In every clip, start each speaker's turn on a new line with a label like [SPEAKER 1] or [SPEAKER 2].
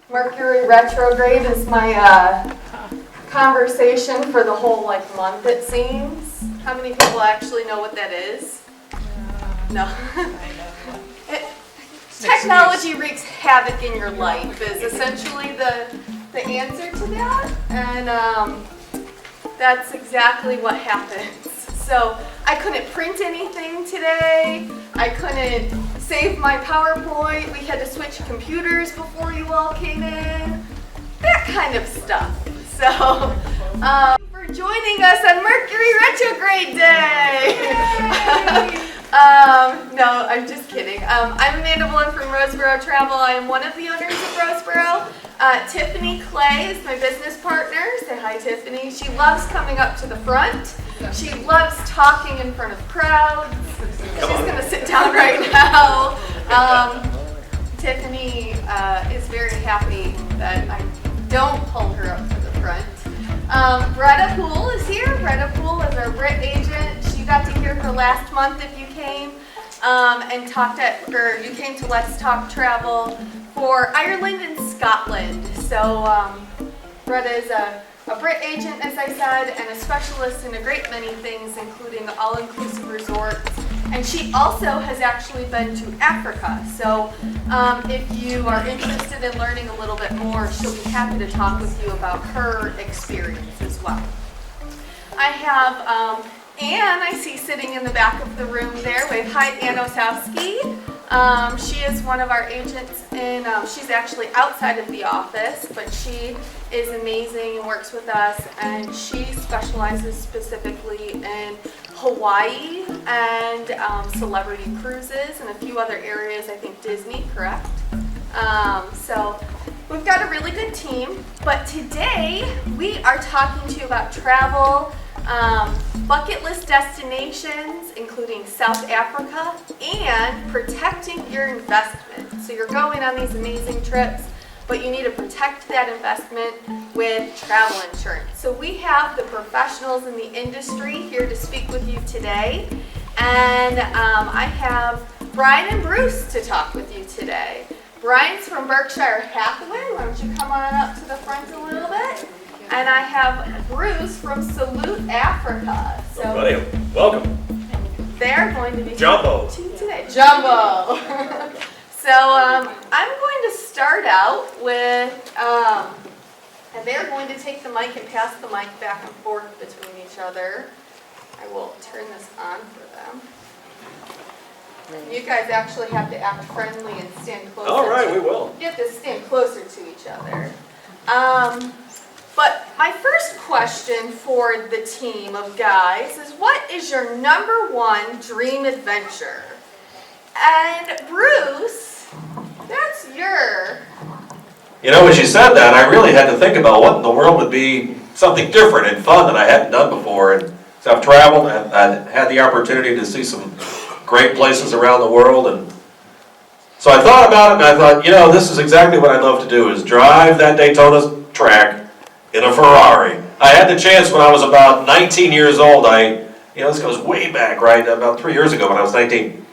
[SPEAKER 1] Mercury retrograde is my conversation for the whole month, it seems. How many people actually know what that is? No. Technology wreaks havoc in your life is essentially the answer to that, and that's exactly what happens. So I couldn't print anything today. I couldn't save my PowerPoint. We had to switch computers before you all came in. That kind of stuff. So for joining us on Mercury retrograde day. No, I'm just kidding. I'm Amanda Blunt from Roseborough Travel. I am one of the owners of Roseborough. Tiffany Clay is my business partner. Say hi, Tiffany. She loves coming up to the front. She loves talking in front of crowds. She's going to sit down right now. Tiffany is very happy that I don't pull her up to the front. Bretta Poole is here. Bretta Poole is our Brit agent. You got to hear her last month if you came and you came to Let's Talk Travel for Ireland and Scotland. So Bretta is a Brit agent, as I said, and a specialist in a great many things, including all-inclusive resorts. And she also has actually been to Africa. So if you are interested in learning a little bit more, she'll be happy to talk with you about her experience as well. I have Anne, I see sitting in the back of the room there. We have Anne Osowski. She is one of our agents, and she's actually outside of the office, but she is amazing and works with us, and she specializes specifically in Hawaii and celebrity cruises and a few other areas, I think Disney, correct? So we've got a really good team, but today we are talking to you about travel, bucket list destinations, including South Africa, and protecting your investment. So you're going on these amazing trips, but you need to protect that investment with travel insurance. So we have the professionals in the industry here to speak with you today, and I have Brian and Bruce to talk with you today. Brian's from Berkshire Hathaway. Why don't you come on up to the front a little bit? And I have Bruce from Salute Africa. So
[SPEAKER 2] buddy, welcome.
[SPEAKER 1] They're going to be
[SPEAKER 2] Jumbo
[SPEAKER 1] to you today. Jumbo. So I'm going to start out with, and they're going to take the mic and pass the mic back and forth between each other. I will turn this on for them. You guys actually have to act friendly and stand closer.
[SPEAKER 2] All right, we will.
[SPEAKER 1] You have to stand closer to each other. But my first question for the team of guys is, what is your #1 dream adventure? And Bruce, that's your...
[SPEAKER 2] You know, when she said that, I really had to think about what in the world would be something different and fun that I hadn't done before. And so I've traveled, and I've had the opportunity to see some great places around the world. And so I thought about it, and I thought, you know, this is exactly what I'd love to do, is drive that Daytona track in a Ferrari. I had the chance when I was about 19 years old. This goes way back, right? About 3 years ago when I was 19.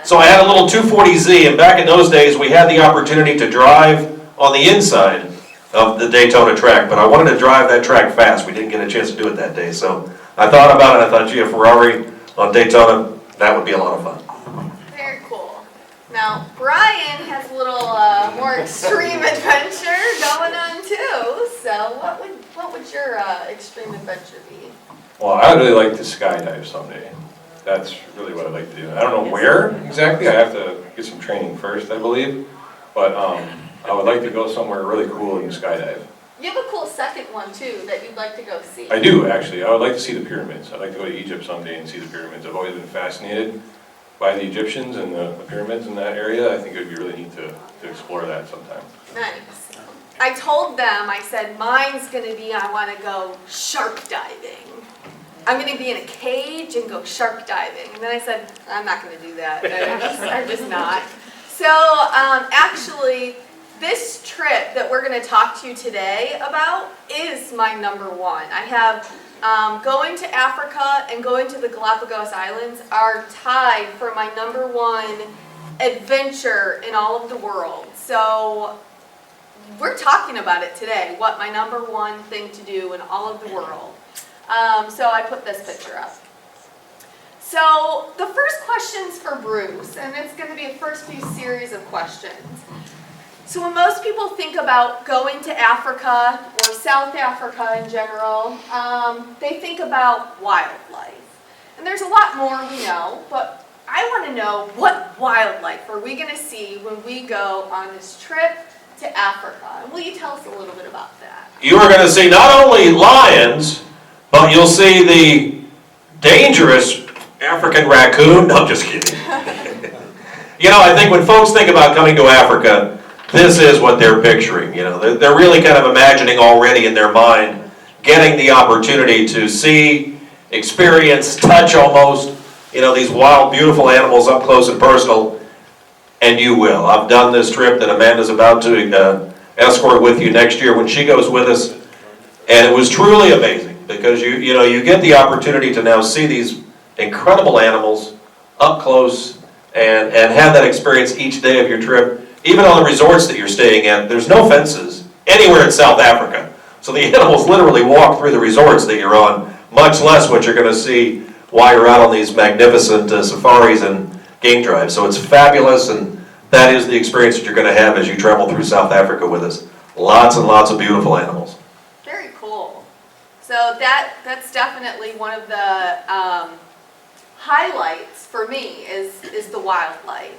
[SPEAKER 2] So I had a little 240Z, and back in those days we had the opportunity to drive on the inside of the Daytona track, but I wanted to drive that track fast. We didn't get a chance to do it that day, so I thought about it. I thought, gee, a Ferrari on Daytona, that would be a lot of fun.
[SPEAKER 1] Very cool. Now, Brian has a little more extreme adventure going on too. So what would your extreme adventure be?
[SPEAKER 3] Well, I'd really like to skydive someday. That's really what I'd like to do. I don't know where exactly. I have to get some training first, I believe. But I would like to go somewhere really cool and skydive.
[SPEAKER 1] You have a cool second one too that you'd like to go see.
[SPEAKER 3] I do, actually. I would like to see the pyramids. I'd like to go to Egypt someday and see the pyramids. I've always been fascinated by the Egyptians and the pyramids in that area. I think it would be really neat to explore that sometime.
[SPEAKER 1] Nice. I told them, I said, mine's going to be, I want to go shark diving. I'm going to be in a cage and go shark diving. And then I said, I'm not going to do that. I'm just not. So actually, this trip that we're going to talk to you today about is my number one. I have going to Africa and going to the Galapagos Islands are tied for my number one adventure in all of the world. So we're talking about it today, what my number one thing to do in all of the world. So I put this picture up. So the first question's for Bruce, and it's going to be a first few series of questions. So when most people think about going to Africa or South Africa in general, they think about wildlife. And there's a lot more we know, but I want to know, what wildlife are we going to see when we go on this trip to Africa? And will you tell us a little bit about that?
[SPEAKER 2] You are going to see not only lions, but you'll see the dangerous African raccoon. No, I'm just kidding. You know, I think when folks think about coming to Africa, this is what they're picturing. You know, they're really kind of imagining already in their mind getting the opportunity to see, experience, touch almost, you know, these wild, beautiful animals up close and personal. And you will. I've done this trip that Amanda's about to escort with you next year when she goes with us. And it was truly amazing because you know, you get the opportunity to now see these incredible animals up close and have that experience each day of your trip. Even on the resorts that you're staying at, there's no fences anywhere in South Africa. So the animals literally walk through the resorts that you're on, much less what you're going to see while you're out on these magnificent safaris and game drives. So it's fabulous, and that is the experience that you're going to have as you travel through South Africa with us. Lots and lots of beautiful animals.
[SPEAKER 1] Very cool. So that's definitely one of the highlights for me is the wildlife.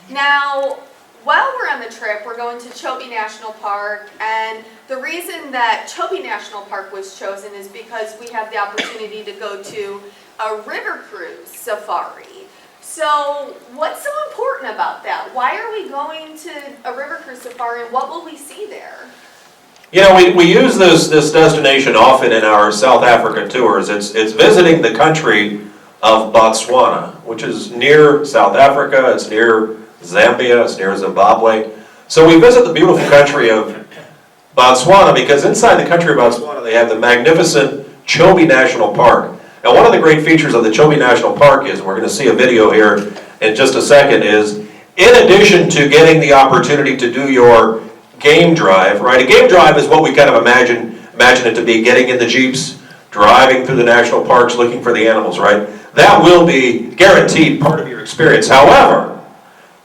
[SPEAKER 1] Now, while we're on the trip, we're going to Chobe National Park, and the reason that Chobe National Park was chosen is because we have the opportunity to go to a river cruise safari. So what's so important about that? Why are we going to a river cruise safari, and what will we see there?
[SPEAKER 2] You know, we use this destination often in our South Africa tours. It's visiting the country of Botswana, which is near South Africa, it's near Zambia, it's near Zimbabwe. So we visit the beautiful country of Botswana because inside the country of Botswana they have the magnificent Chobe National Park. Now, one of the great features of the Chobe National Park is, and we're going to see a video here in just a second, is in addition to getting the opportunity to do your game drive, right? A game drive is what we kind of imagine it to be, getting in the Jeeps, driving through the national parks, looking for the animals, right? That will be guaranteed part of your experience. However,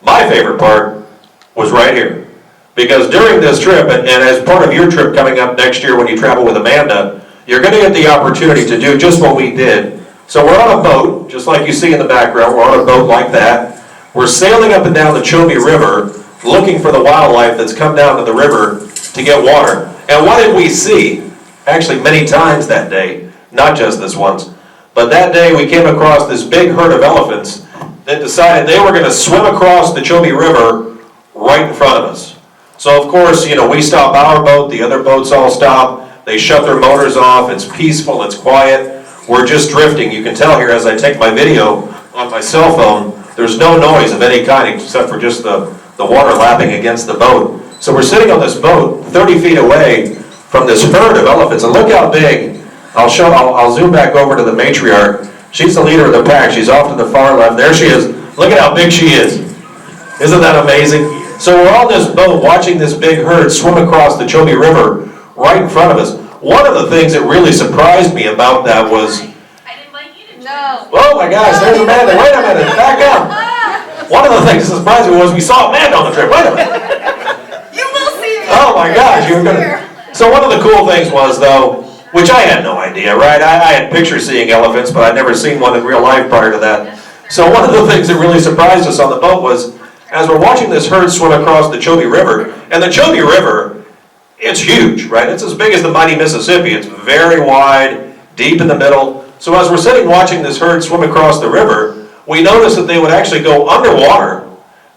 [SPEAKER 2] my favorite part was right here. Because during this trip, and as part of your trip coming up next year when you travel with Amanda, you're going to get the opportunity to do just what we did. So we're on a boat, just like you see in the background. We're on a boat like that. We're sailing up and down the Chobe River, looking for the wildlife that's come down to the river to get water. And what did we see? Actually, many times that day, not just this once. But that day we came across this big herd of elephants that decided they were going to swim across the Chobe River right in front of us. So of course, you know, we stop our boat, the other boats all stop, they shut their motors off, it's peaceful, it's quiet, we're just drifting. You can tell here as I take my video on my cell phone, there's no noise of any kind except for just the water lapping against the boat. So we're sitting on this boat 30 feet away from this herd of elephants, and look how big. I'll zoom back over to the matriarch. She's the leader of the pack. She's off to the far left. There she is. Look at how big she is. Isn't that amazing? So we're on this boat watching this big herd swim across the Chobe River right in front of us. One of the things that really surprised me about that was...
[SPEAKER 4] I didn't like you to
[SPEAKER 1] No.
[SPEAKER 2] Oh my gosh, there's Amanda. Wait a minute, back up. One of the things that surprised me was we saw Amanda on the trip. Wait a minute.
[SPEAKER 1] You will see me.
[SPEAKER 2] Oh my gosh, you're gonna... So one of the cool things was, though, which I had no idea, right? I had picture seeing elephants, but I'd never seen one in real life prior to that. So one of the things that really surprised us on the boat was, as we're watching this herd swim across the Chobe River, and the Chobe River, it's huge, right? It's as big as the mighty Mississippi. It's very wide, deep in the middle. So as we're sitting watching this herd swim across the river, we noticed that they would actually go underwater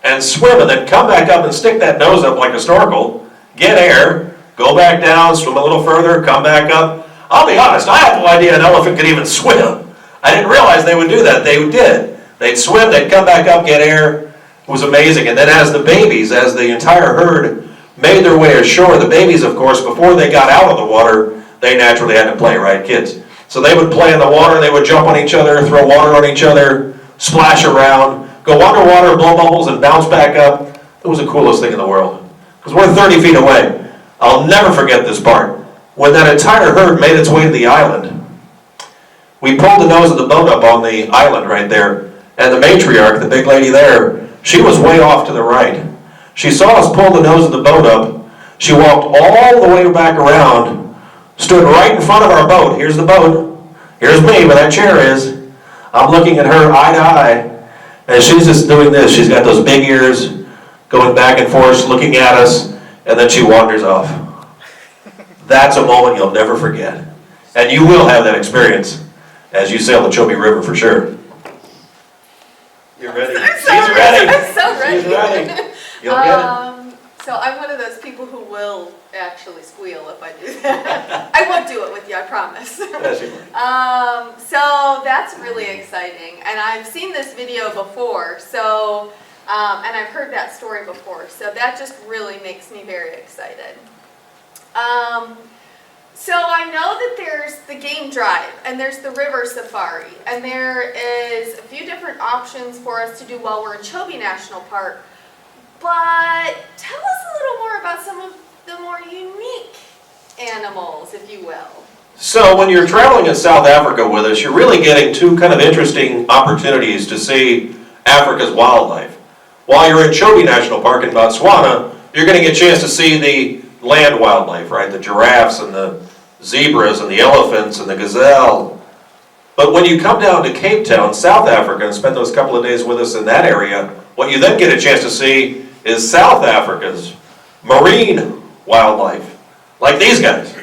[SPEAKER 2] and swim and then come back up and stick that nose up like a snorkel, get air, go back down, swim a little further, come back up. I'll be honest, I had no idea an elephant could even swim. I didn't realize they would do that. They did. They'd swim, they'd come back up, get air. It was amazing. And then as the babies, as the entire herd made their way ashore. The babies, of course, before they got out of the water, they naturally had to play, right, kids? So they would play in the water, they would jump on each other, throw water on each other, splash around, go underwater, blow bubbles, and bounce back up. It was the coolest thing in the world. Because we're 30 feet away. I'll never forget this part. When that entire herd made its way to the island, we pulled the nose of the boat up on the island right there, and the matriarch, the big lady there, she was way off to the right. She saw us pull the nose of the boat up. She walked all the way back around, stood right in front of our boat. Here's the boat. Here's me where that chair is. I'm looking at her eye to eye, and she's just doing this. She's got those big ears going back and forth, looking at us, and then she wanders off. That's a moment you'll never forget. And you will have that experience as you sail the Chobe River for sure. You're ready.
[SPEAKER 1] I'm so
[SPEAKER 2] She's ready.
[SPEAKER 1] I'm so ready.
[SPEAKER 2] She's ready. You'll get it.
[SPEAKER 1] So I'm one of those people who will actually squeal if I do that. I won't do it with you, I promise.
[SPEAKER 2] Yes, you will.
[SPEAKER 1] So that's really exciting, and I've seen this video before. So, and I've heard that story before. So that just really makes me very excited. So I know that there's the game drive, and there's the river safari, and there is a few different options for us to do while we're in Chobe National Park. But tell us a little more about some of the more unique animals, if you will.
[SPEAKER 2] So when you're traveling in South Africa with us, you're really getting two kind of interesting opportunities to see Africa's wildlife. While you're in Chobe National Park in Botswana, you're getting a chance to see the land wildlife, right? The giraffes and the zebras and the elephants and the gazelle. But when you come down to Cape Town, South Africa, and spend those couple of days with us in that area, what you then get a chance to see is South Africa's marine wildlife, like these guys.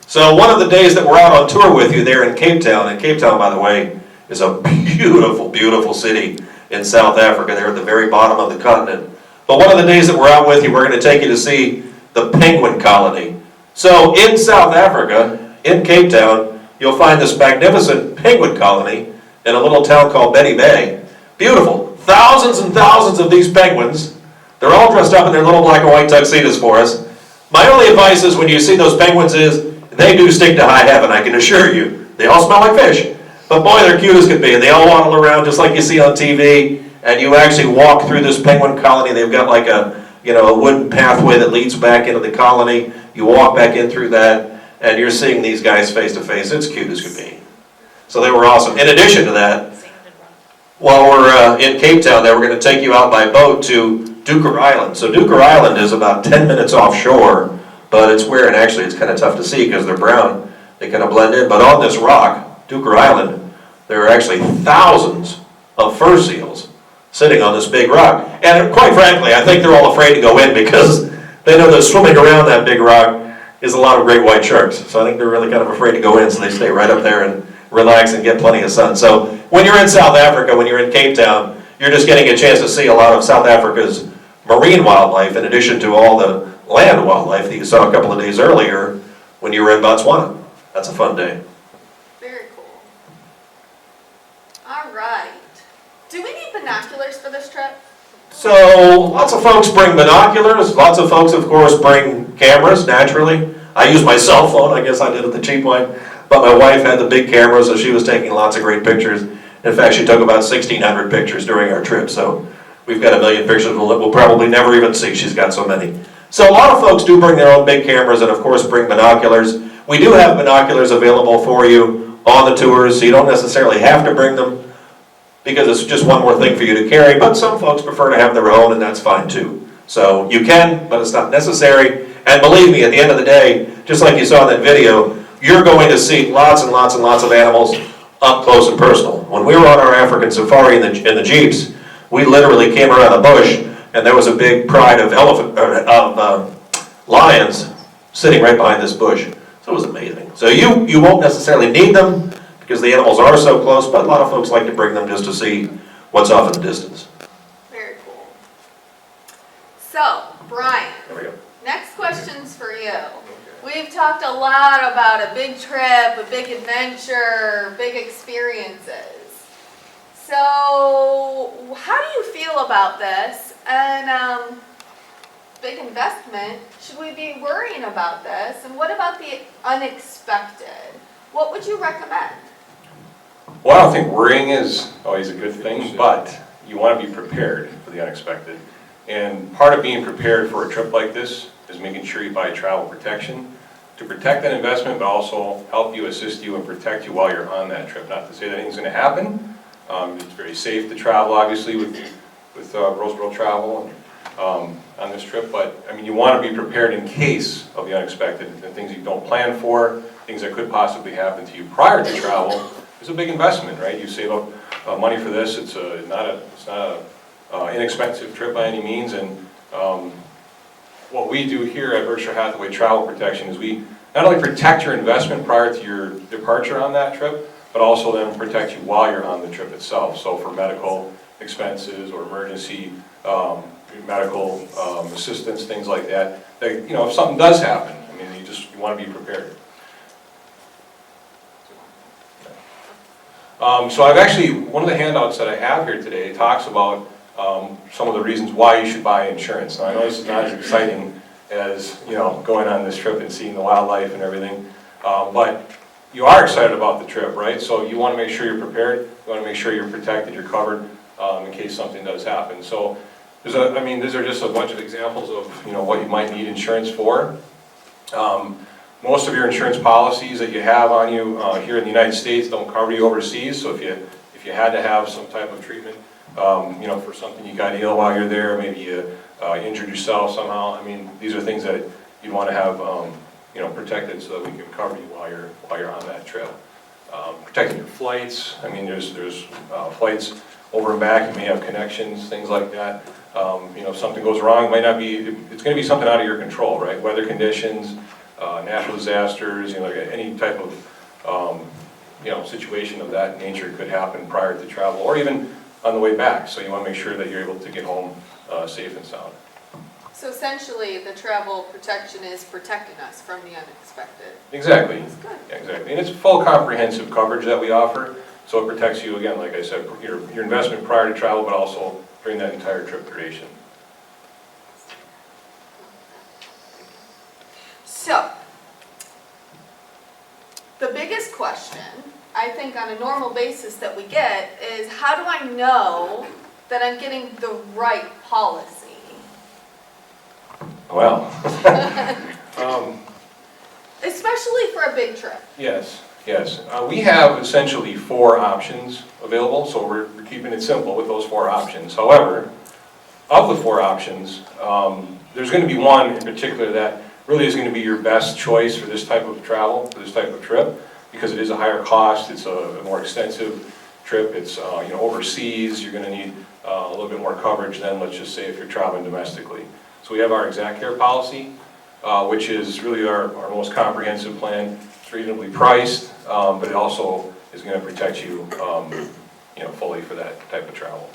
[SPEAKER 2] So one of the days that we're out on tour with you there in Cape Town, and Cape Town, by the way, is a beautiful, beautiful city in South Africa. They're at the very bottom of the continent. But one of the days that we're out with you, we're going to take you to see the penguin colony. So in South Africa, in Cape Town, you'll find this magnificent penguin colony in a little town called Betty Bay. Beautiful. Thousands and thousands of these penguins. They're all dressed up in their little black and white tuxedos for us. My only advice is when you see those penguins is, they do stick to high heaven, I can assure you. They all smell like fish. But boy, they're cute as could be, and they all waddle around just like you see on TV, and you actually walk through this penguin colony. They've got like a wooden pathway that leads back into the colony. You walk back in through that, and you're seeing these guys face to face. It's cute as could be. So they were awesome. In addition to that, while we're in Cape Town there, we're going to take you out by boat to Duker Island. So Duker Island is about 10 minutes offshore, but it's where, and actually it's kind of tough to see because they're brown. They kind of blend in. But on this rock, Duker Island, there are actually thousands of fur seals sitting on this big rock. And quite frankly, I think they're all afraid to go in because they know that swimming around that big rock is a lot of great white sharks. So I think they're really kind of afraid to go in, so they stay right up there and relax and get plenty of sun. So when you're in South Africa, when you're in Cape Town, you're just getting a chance to see a lot of South Africa's marine wildlife in addition to all the land wildlife that you saw a couple of days earlier when you were in Botswana. That's a fun day.
[SPEAKER 1] Very cool. All right. Do we need binoculars for this trip?
[SPEAKER 2] So lots of folks bring binoculars. Lots of folks, of course, bring cameras, naturally. I use my cell phone. I guess I did it the cheap way. But my wife had the big camera, so she was taking lots of great pictures. In fact, she took about 1,600 pictures during our trip. So we've got a million pictures we'll probably never even see. She's got so many. So a lot of folks do bring their own big cameras and, of course, bring binoculars. We do have binoculars available for you on the tours, so you don't necessarily have to bring them because it's just one more thing for you to carry. But some folks prefer to have their own, and that's fine too. So you can, but it's not necessary. And believe me, at the end of the day, just like you saw in that video, you're going to see lots and lots and lots of animals up close and personal. When we were on our African safari in the Jeeps, we literally came around a bush, and there was a big pride of lions sitting right behind this bush. So it was amazing. So you won't necessarily need them because the animals are so close, but a lot of folks like to bring them just to see what's off in the distance.
[SPEAKER 1] Very cool. So, Brian,
[SPEAKER 2] There we go.
[SPEAKER 1] next question's for you. We've talked a lot about a big trip, a big adventure, big experiences. So, how do you feel about this? And big investment. Should we be worrying about this? And what about the unexpected? What would you recommend?
[SPEAKER 3] Well, I don't think worrying is always a good thing, but you want to be prepared for the unexpected. And part of being prepared for a trip like this is making sure you buy travel protection to protect that investment, but also help you, assist you, and protect you while you're on that trip. Not to say that anything's going to happen. It's very safe to travel, obviously, with Roseborough Travel on this trip, but I mean, you want to be prepared in case of the unexpected, and things you don't plan for, things that could possibly happen to you prior to travel. It's a big investment, right? You save up money for this. It's not a inexpensive trip by any means, and what we do here at Berkshire Hathaway Travel Protection is we not only protect your investment prior to your departure on that trip, but also then protect you while you're on the trip itself. So for medical expenses or emergency medical assistance, things like that, you know, if something does happen, I mean, you want to be prepared. So I've actually, one of the handouts that I have here today talks about some of the reasons why you should buy insurance. Now I know this is not as exciting as, you know, going on this trip and seeing the wildlife and everything, but you are excited about the trip, right? So you want to make sure you're prepared, you want to make sure you're protected, you're covered in case something does happen. So these are just a bunch of examples of, you know, what you might need insurance for. Most of your insurance policies that you have on you here in the United States don't cover you overseas. So if you had to have some type of treatment, you know, for something you got ill while you're there, maybe you injured yourself somehow. I mean, these are things that you'd want to have, you know, protected so that we can cover you while you're on that trip. Protecting your flights. I mean, there's flights over and back. You may have connections, things like that. You know, if something goes wrong, it's going to be something out of your control, right? Weather conditions, natural disasters, you know, any type of you know, situation of that nature could happen prior to travel or even on the way back. So you want to make sure that you're able to get home safe and sound.
[SPEAKER 1] So essentially, the travel protection is protecting us from the unexpected.
[SPEAKER 3] Exactly.
[SPEAKER 1] That's good.
[SPEAKER 3] Yeah, exactly. And it's full comprehensive coverage that we offer. So it protects you, again, like I said, your investment prior to travel, but also during that entire trip duration.
[SPEAKER 1] So, the biggest question, I think on a normal basis that we get is, how do I know that I'm getting the right policy?
[SPEAKER 3] Well,
[SPEAKER 1] Especially for a big trip.
[SPEAKER 3] yes. We have essentially 4 options available, so we're keeping it simple with those 4 options. However, of the 4 options, there's going to be one in particular that really is going to be your best choice for this type of travel, for this type of trip, because it is a higher cost, it's a more extensive trip, it's you know, overseas, you're going to need a little bit more coverage than, let's just say, if you're traveling domestically. So we have our Exact Care policy, which is really our most comprehensive plan. It's reasonably priced, but it also is going to protect you, you know, fully for that type of travel.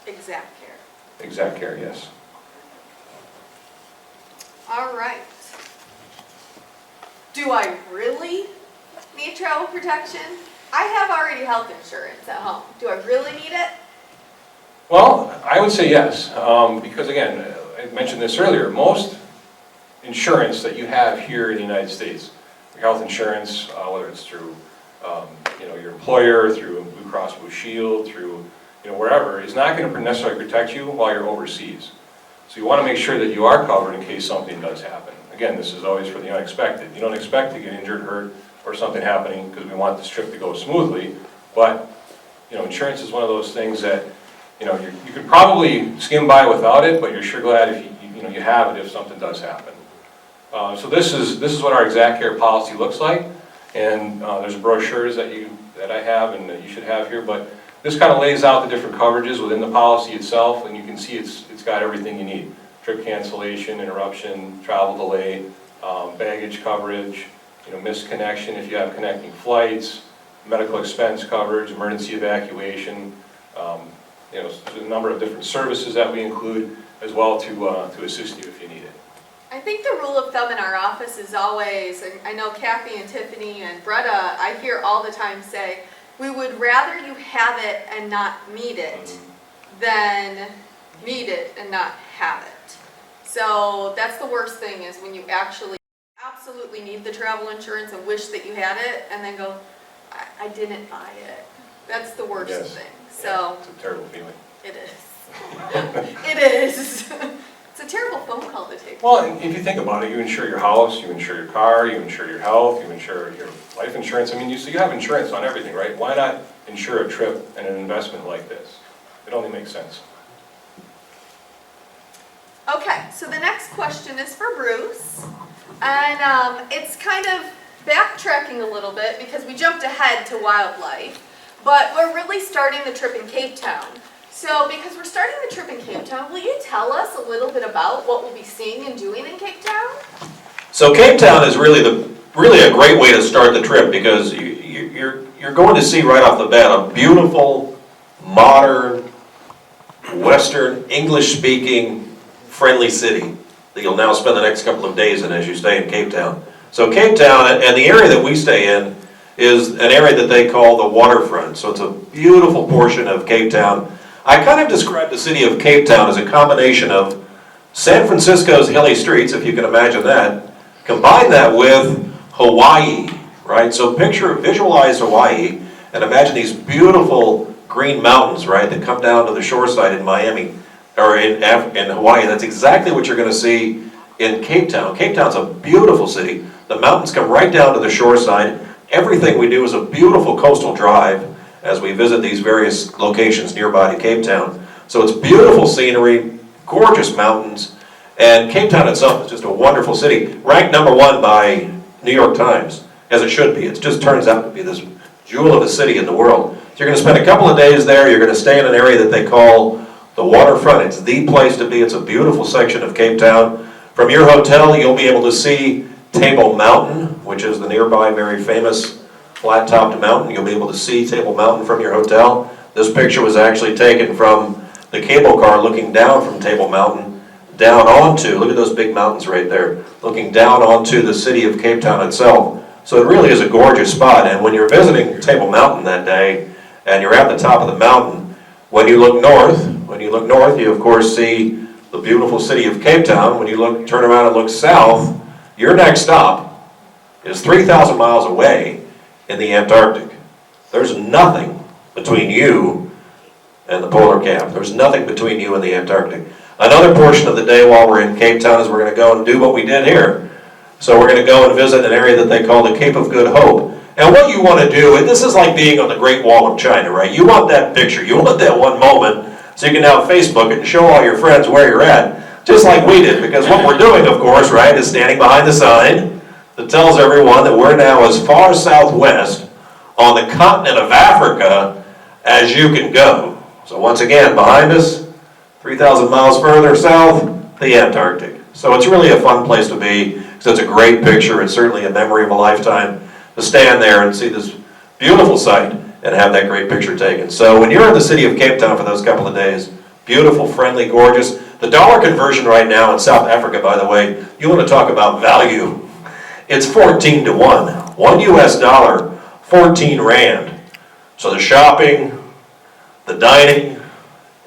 [SPEAKER 1] Exact Care.
[SPEAKER 3] Exact Care, yes.
[SPEAKER 1] All right. Do I really need travel protection? I have already health insurance at home. Do I really need it?
[SPEAKER 3] Well, I would say yes, because again, I mentioned this earlier, most insurance that you have here in the United States, your health insurance, whether it's through you know, your employer, through Blue Cross Blue Shield, through, you know, wherever, is not going to necessarily protect you while you're overseas. So you want to make sure that you are covered in case something does happen. Again, this is always for the unexpected. You don't expect to get injured, hurt, or something happening because we want this trip to go smoothly, but you know, insurance is one of those things that, you know, you could probably skim by without it, but you're sure glad if you know, you have it if something does happen. So this is what our Exact Care policy looks like, and there's brochures that I have and that you should have here, but this kind of lays out the different coverages within the policy itself, and you can see it's got everything you need. Trip cancellation, interruption, travel delay, baggage coverage, you know, missed connection if you have connecting flights, medical expense coverage, emergency evacuation, you know, there's a number of different services that we include as well to assist you if you need it.
[SPEAKER 1] I think the rule of thumb in our office is always, and I know Kathy and Tiffany and Bretta, I hear all the time say, we would rather you have it and not need it than need it and not have it. So that's the worst thing, is when you actually absolutely need the travel insurance and wish that you had it, and then go, I didn't buy it. That's the worst
[SPEAKER 3] Yes.
[SPEAKER 1] thing. So
[SPEAKER 3] It's a terrible feeling.
[SPEAKER 1] it is. It is. It's a terrible phone call to take.
[SPEAKER 3] Well, and if you think about it, you insure your house, you insure your car, you insure your health, you insure your life insurance. I mean, so you have insurance on everything, right? Why not insure a trip and an investment like this? It only makes sense.
[SPEAKER 1] Okay, so the next question is for Bruce, and it's kind of backtracking a little bit because we jumped ahead to wildlife, but we're really starting the trip in Cape Town. So because we're starting the trip in Cape Town, will you tell us a little bit about what we'll be seeing and doing in Cape Town?
[SPEAKER 2] So Cape Town is really a great way to start the trip, because you're going to see right off the bat a beautiful, modern, Western, English-speaking, friendly city that you'll now spend the next couple of days in as you stay in Cape Town. So Cape Town, and the area that we stay in, is an area that they call the waterfront. So it's a beautiful portion of Cape Town. I kind of describe the city of Cape Town as a combination of San Francisco's hilly streets, if you can imagine that, combine that with Hawaii, right? So visualize Hawaii, and imagine these beautiful green mountains, right, that come down to the shore side in Miami, or in Hawaii. That's exactly what you're going to see in Cape Town. Cape Town's a beautiful city. The mountains come right down to the shore side. Everything we do is a beautiful coastal drive as we visit these various locations nearby to Cape Town. So it's beautiful scenery, gorgeous mountains, and Cape Town itself is just a wonderful city. Ranked #1 by New York Times, as it should be. It just turns out to be this jewel of a city in the world. So you're going to spend a couple of days there. You're going to stay in an area that they call the waterfront. It's the place to be. It's a beautiful section of Cape Town. From your hotel, you'll be able to see Table Mountain, which is the nearby very famous flat-topped mountain. You'll be able to see Table Mountain from your hotel. This picture was actually taken from the cable car looking down from Table Mountain down onto, look at those big mountains right there, looking down onto the city of Cape Town itself. So it really is a gorgeous spot. And when you're visiting Table Mountain that day, and you're at the top of the mountain, when you look north, you of course see the beautiful city of Cape Town. When you turn around and look south, your next stop is 3,000 miles away in the Antarctic. There's nothing between you and the polar cap. There's nothing between you and the Antarctic. Another portion of the day while we're in Cape Town is we're going to go and do what we did here. So we're going to go and visit an area that they call the Cape of Good Hope. And what you want to do, and this is like being on the Great Wall of China, right? You want that picture, you want that one moment, so you can now Facebook it and show all your friends where you're at, just like we did, because what we're doing, of course, right, is standing behind the sign that tells everyone that we're now as far southwest on the continent of Africa as you can go. So once again, behind us, 3,000 miles further south, the Antarctic. So it's really a fun place to be, because it's a great picture. It's certainly a memory of a lifetime to stand there and see this beautiful sight and have that great picture taken. So when you're in the city of Cape Town for those couple of days, beautiful, friendly, gorgeous. The dollar conversion right now in South Africa, by the way, you want to talk about value. It's 14 to 1. $1 US, 14 Rand. So the shopping, the dining,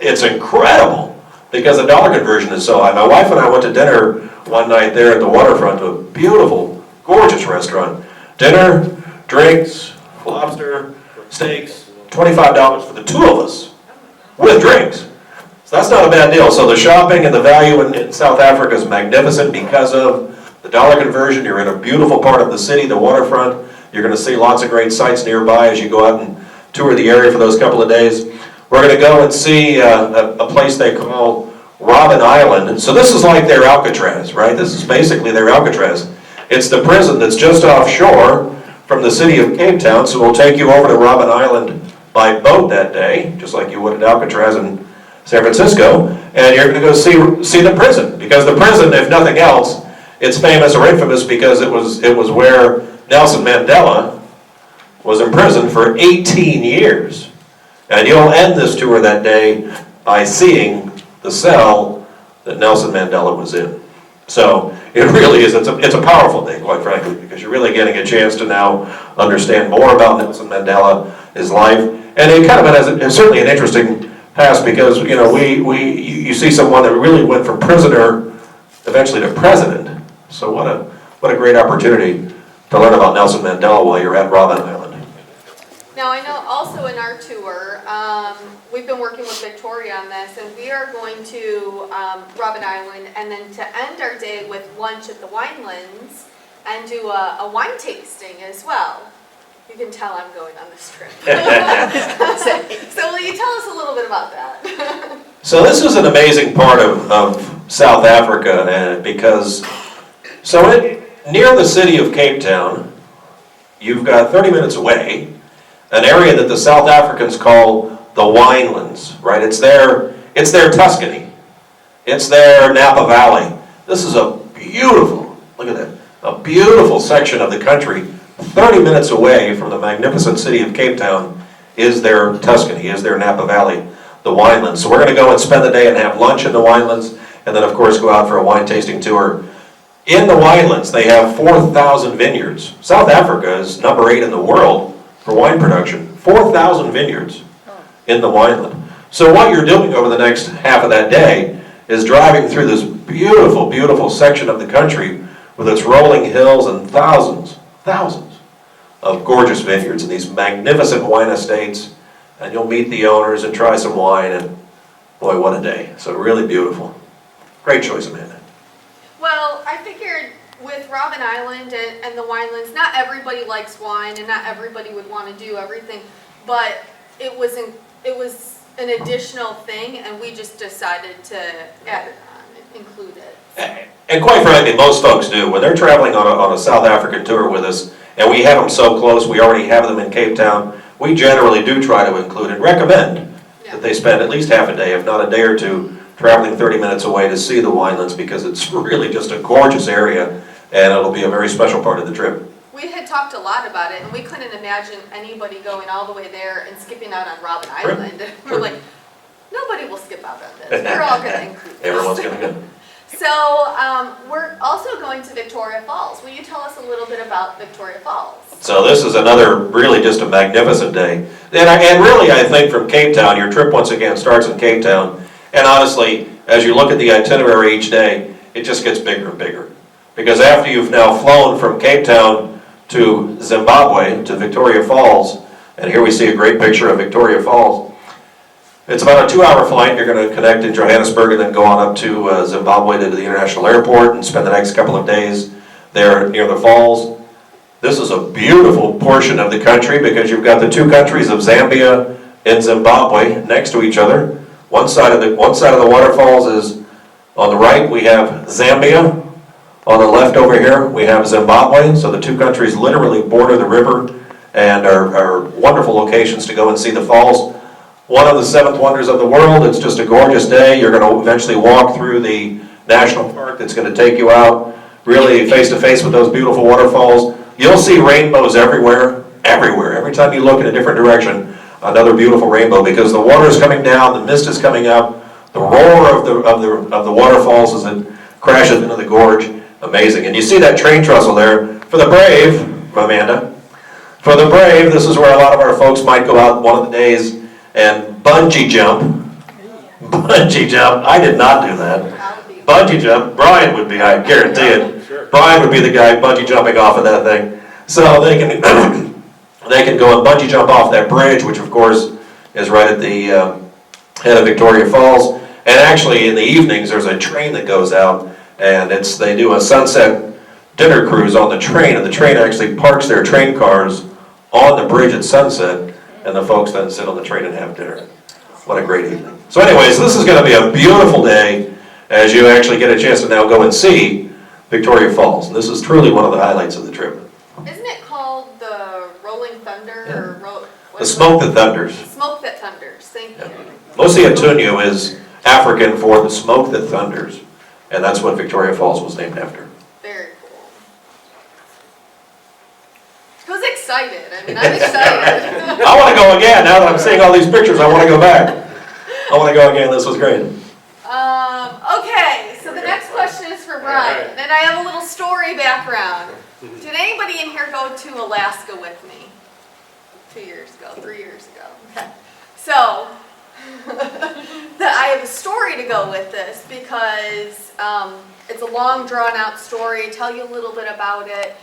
[SPEAKER 2] it's incredible because the dollar conversion is so high. My wife and I went to dinner one night there at the waterfront to a beautiful, gorgeous restaurant. Dinner, drinks, lobster, steaks, $25 for the two of us, with drinks. So that's not a bad deal. So the shopping and the value in South Africa is magnificent because of the dollar conversion. You're in a beautiful part of the city, the waterfront. You're going to see lots of great sights nearby as you go out and tour the area for those couple of days. We're going to go and see a place they call Robben Island. So this is like their Alcatraz, right? This is basically their Alcatraz. It's the prison that's just offshore from the city of Cape Town, so we'll take you over to Robben Island by boat that day, just like you would at Alcatraz in San Francisco, and you're going to go see the prison, because the prison, if nothing else, it's famous or infamous because it was where Nelson Mandela was imprisoned for 18 years. And you'll end this tour that day by seeing the cell that Nelson Mandela was in. So it really is, it's a powerful day, quite frankly, because you're really getting a chance to now understand more about Nelson Mandela, his life, and it kind of has certainly an interesting past because, you know, you see someone that really went from prisoner eventually to president. So what a great opportunity to learn about Nelson Mandela while you're at Robben Island.
[SPEAKER 1] Now, I know also in our tour, we've been working with Victoria on this, and we are going to Robben Island, and then to end our day with lunch at the Winelands, and do a wine tasting as well. You can tell I'm going on this trip. So will you tell us a little bit about that?
[SPEAKER 2] So this is an amazing part of South Africa, because near the city of Cape Town, you've got 30 minutes away, an area that the South Africans call the Winelands, right? It's their Tuscany. It's their Napa Valley. This is a beautiful, look at that, a beautiful section of the country. 30 minutes away from the magnificent city of Cape Town is their Tuscany, is their Napa Valley, the Winelands. So we're going to go and spend the day and have lunch in the Winelands, and then of course go out for a wine tasting tour. In the Winelands, they have 4,000 vineyards. South Africa is number 8 in the world for wine production. 4,000 vineyards in the Wineland. So what you're doing over the next half of that day is driving through this beautiful, beautiful section of the country with its rolling hills and thousands of gorgeous vineyards and these magnificent wine estates. And you'll meet the owners and try some wine, and boy, what a day. So really beautiful. Great choice, Amanda.
[SPEAKER 1] Well, I figured with Robben Island and the Winelands, not everybody likes wine and not everybody would want to do everything, but it was an additional thing, and we just decided to add it on, include it.
[SPEAKER 2] And quite frankly, most folks do. When they're traveling on a South African tour with us, and we have them so close, we already have them in Cape Town, we generally do try to include and recommend that they spend at least half a day, if not a day or two, traveling 30 minutes away to see the Winelands, because it's really just a gorgeous area, and it'll be a very special part of the trip.
[SPEAKER 1] We had talked a lot about it, and we couldn't imagine anybody going all the way there and skipping out on Robben Island. We're like, nobody will skip out on this. We're all going to include this.
[SPEAKER 2] Everyone's going to go.
[SPEAKER 1] So we're also going to Victoria Falls. Will you tell us a little bit about Victoria Falls?
[SPEAKER 2] So this is another really just a magnificent day. And really, I think from Cape Town, your trip once again starts in Cape Town. And honestly, as you look at the itinerary each day, it just gets bigger and bigger. Because after you've now flown from Cape Town to Zimbabwe, to Victoria Falls, and here we see a great picture of Victoria Falls. It's about a 2-hour flight. You're going to connect in Johannesburg and then go on up to Zimbabwe to the international airport and spend the next couple of days there near the falls. This is a beautiful portion of the country because you've got the two countries of Zambia and Zimbabwe next to each other. One side of the waterfalls is on the right. We have Zambia. On the left over here, we have Zimbabwe. So the two countries literally border the river and are wonderful locations to go and see the falls. One of the 7th wonders of the world. It's just a gorgeous day. You're going to eventually walk through the national park that's going to take you out really face to face with those beautiful waterfalls. You'll see rainbows everywhere, everywhere. Every time you look in a different direction, another beautiful rainbow, because the water is coming down, the mist is coming up, the roar of the waterfalls as it crashes into the gorge. Amazing. And you see that train trestle there. For the brave, Amanda, for the brave, this is where a lot of our folks might go out one of the days and bungee jump. Bungee jump. I did not do that. Bungee jump. Brian would be, I guarantee it. Brian would be the guy bungee jumping off of that thing. So they can they can go and bungee jump off that bridge, which of course is right at the head of Victoria Falls. And actually in the evenings there's a train that goes out, and they do a sunset dinner cruise on the train, and the train actually parks their train cars on the bridge at sunset, and the folks then sit on the train and have dinner. What a great evening. So anyways, this is going to be a beautiful day as you actually get a chance to now go and see Victoria Falls. And this is truly one of the highlights of the trip.
[SPEAKER 1] Isn't it called the Rolling Thunder?
[SPEAKER 2] Yeah.
[SPEAKER 1] Or
[SPEAKER 2] The Smoke That Thunders.
[SPEAKER 1] Smoke That Thunders, thank you.
[SPEAKER 2] Mosi Atunyu is African for the smoke that thunders, and that's what Victoria Falls was named after.
[SPEAKER 1] Very cool. Who's excited? I mean, I'm excited.
[SPEAKER 2] I want to go again. Now that I'm seeing all these pictures, I want to go back. I want to go again. This was great.
[SPEAKER 1] Okay, so the next question is for Brian, and I have a little story background. Did anybody in here go to Alaska with me? 2 years ago, 3 years ago. Okay. So, I have story to go with this because it's a long, drawn-out story. Tell you a little bit about it.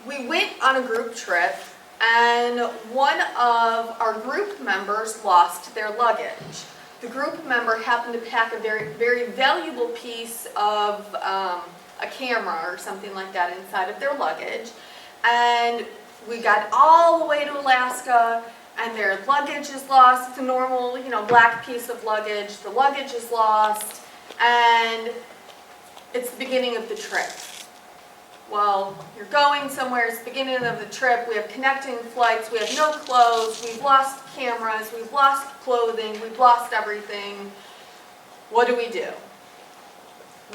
[SPEAKER 1] We went on a group trip, and one of our group members lost their luggage. The group member happened to pack a very, very valuable piece of a camera or something like that inside of their luggage. And we got all the way to Alaska, and their luggage is lost. It's a normal, black piece of luggage. The luggage is lost, and it's the beginning of the trip. Well, you're going somewhere, it's the beginning of the trip, we have connecting flights, we have no clothes, we've lost cameras, we've lost clothing, we've lost everything. What do?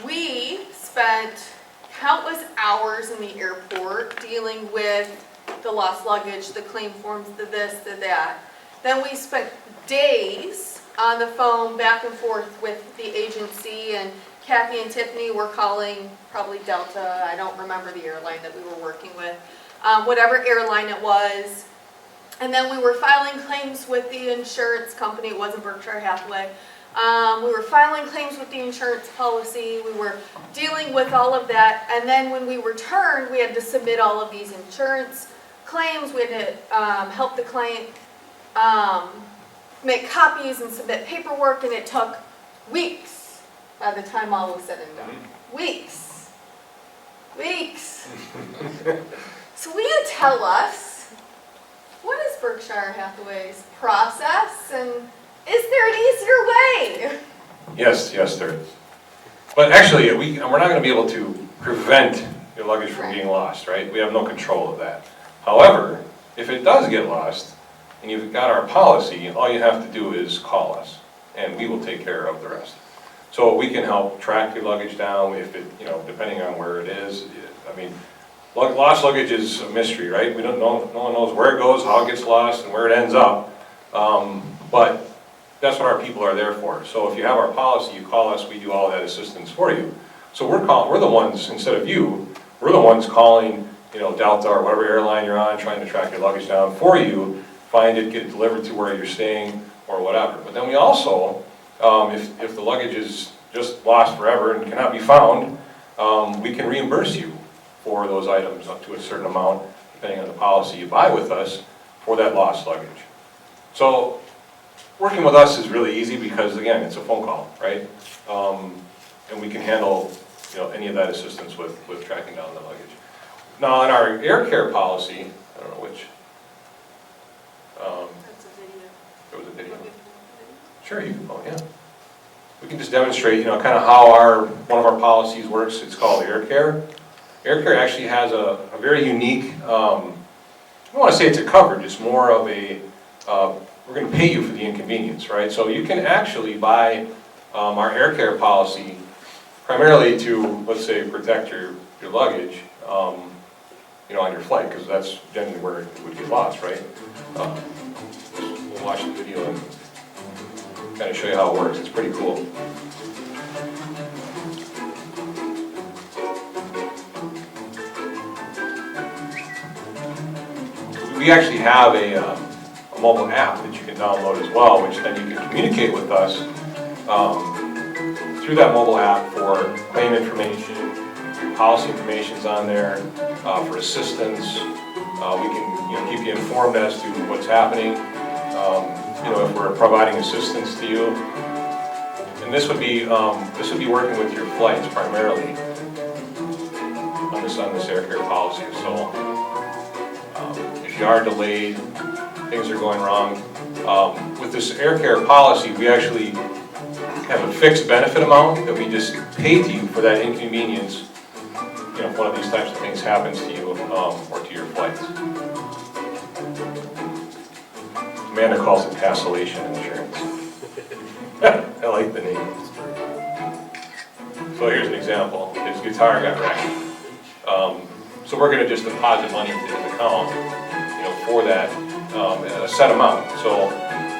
[SPEAKER 1] We spent countless hours in the airport dealing with the lost luggage, the claim forms, the this, the that. Then we spent days on the phone back and forth with the agency, and Kathy and Tiffany were calling probably Delta, I don't remember the airline that we were working with, whatever airline it was. And then we were filing claims with the insurance company, it wasn't Berkshire Hathaway. We were filing claims with the insurance policy, we were dealing with all of that, and then when we returned, we had to submit all of these insurance claims, we had to help the client make copies and submit paperwork, and it took weeks by the time all was said and done. Weeks. So will you tell us, what is Berkshire Hathaway's process, and is there an easier way?
[SPEAKER 3] Yes, there is. But actually, we're not going to be able to prevent your luggage from being lost, right? We have no control of that. However, if it does get lost, and you've got our policy, all you have to do is call us, and we will take care of the rest. So we can help track your luggage down if it, depending on where it is. I mean, lost luggage is a mystery, right? We don't know, no one knows where it goes, how it gets lost, and where it ends up. But that's what our people are there for. So if you have our policy, you call us, we do all that assistance for you. So we're the ones, instead of you, we're the ones calling, Delta or whatever airline you're on, trying to track your luggage down for you, find it, get it delivered to where you're staying, or whatever. But then we also, if the luggage is just lost forever and cannot be found, we can reimburse you for those items up to a certain amount, depending on the policy you buy with us for that lost luggage. So working with us is really easy because, again, it's a phone call, right? And we can handle any of that assistance with tracking down the luggage. Now, in our air care policy, I don't know which.
[SPEAKER 1] That's a video.
[SPEAKER 3] There was a video. Sure, yeah. We can just demonstrate, kind of how one of our policies works. It's called air care. Air care actually has a very unique, I don't want to say it's a coverage, it's more of a, we're going to pay you for the inconvenience, right? So you can actually buy our air care policy primarily to, let's say, protect your luggage, on your flight, because that's generally where it would get lost, right? We'll watch the video and kind of show you how it works. It's pretty cool. We actually have a mobile app that you can download as well, which then you can communicate with us through that mobile app for claim information, policy information's on there, for assistance. We can keep you informed as to what's happening. If we're providing assistance to you. And this would be working with your flights primarily on this air care policy. So if you are delayed, things are going wrong. With this air care policy, we actually have a fixed benefit amount that we just pay to you for that inconvenience. If one of these types of things happens to you or to your flights. Amanda calls it cancellation insurance. I like the name. So here's an example. His guitar got wrecked. So we're going to just deposit money into his account, for that a set amount. So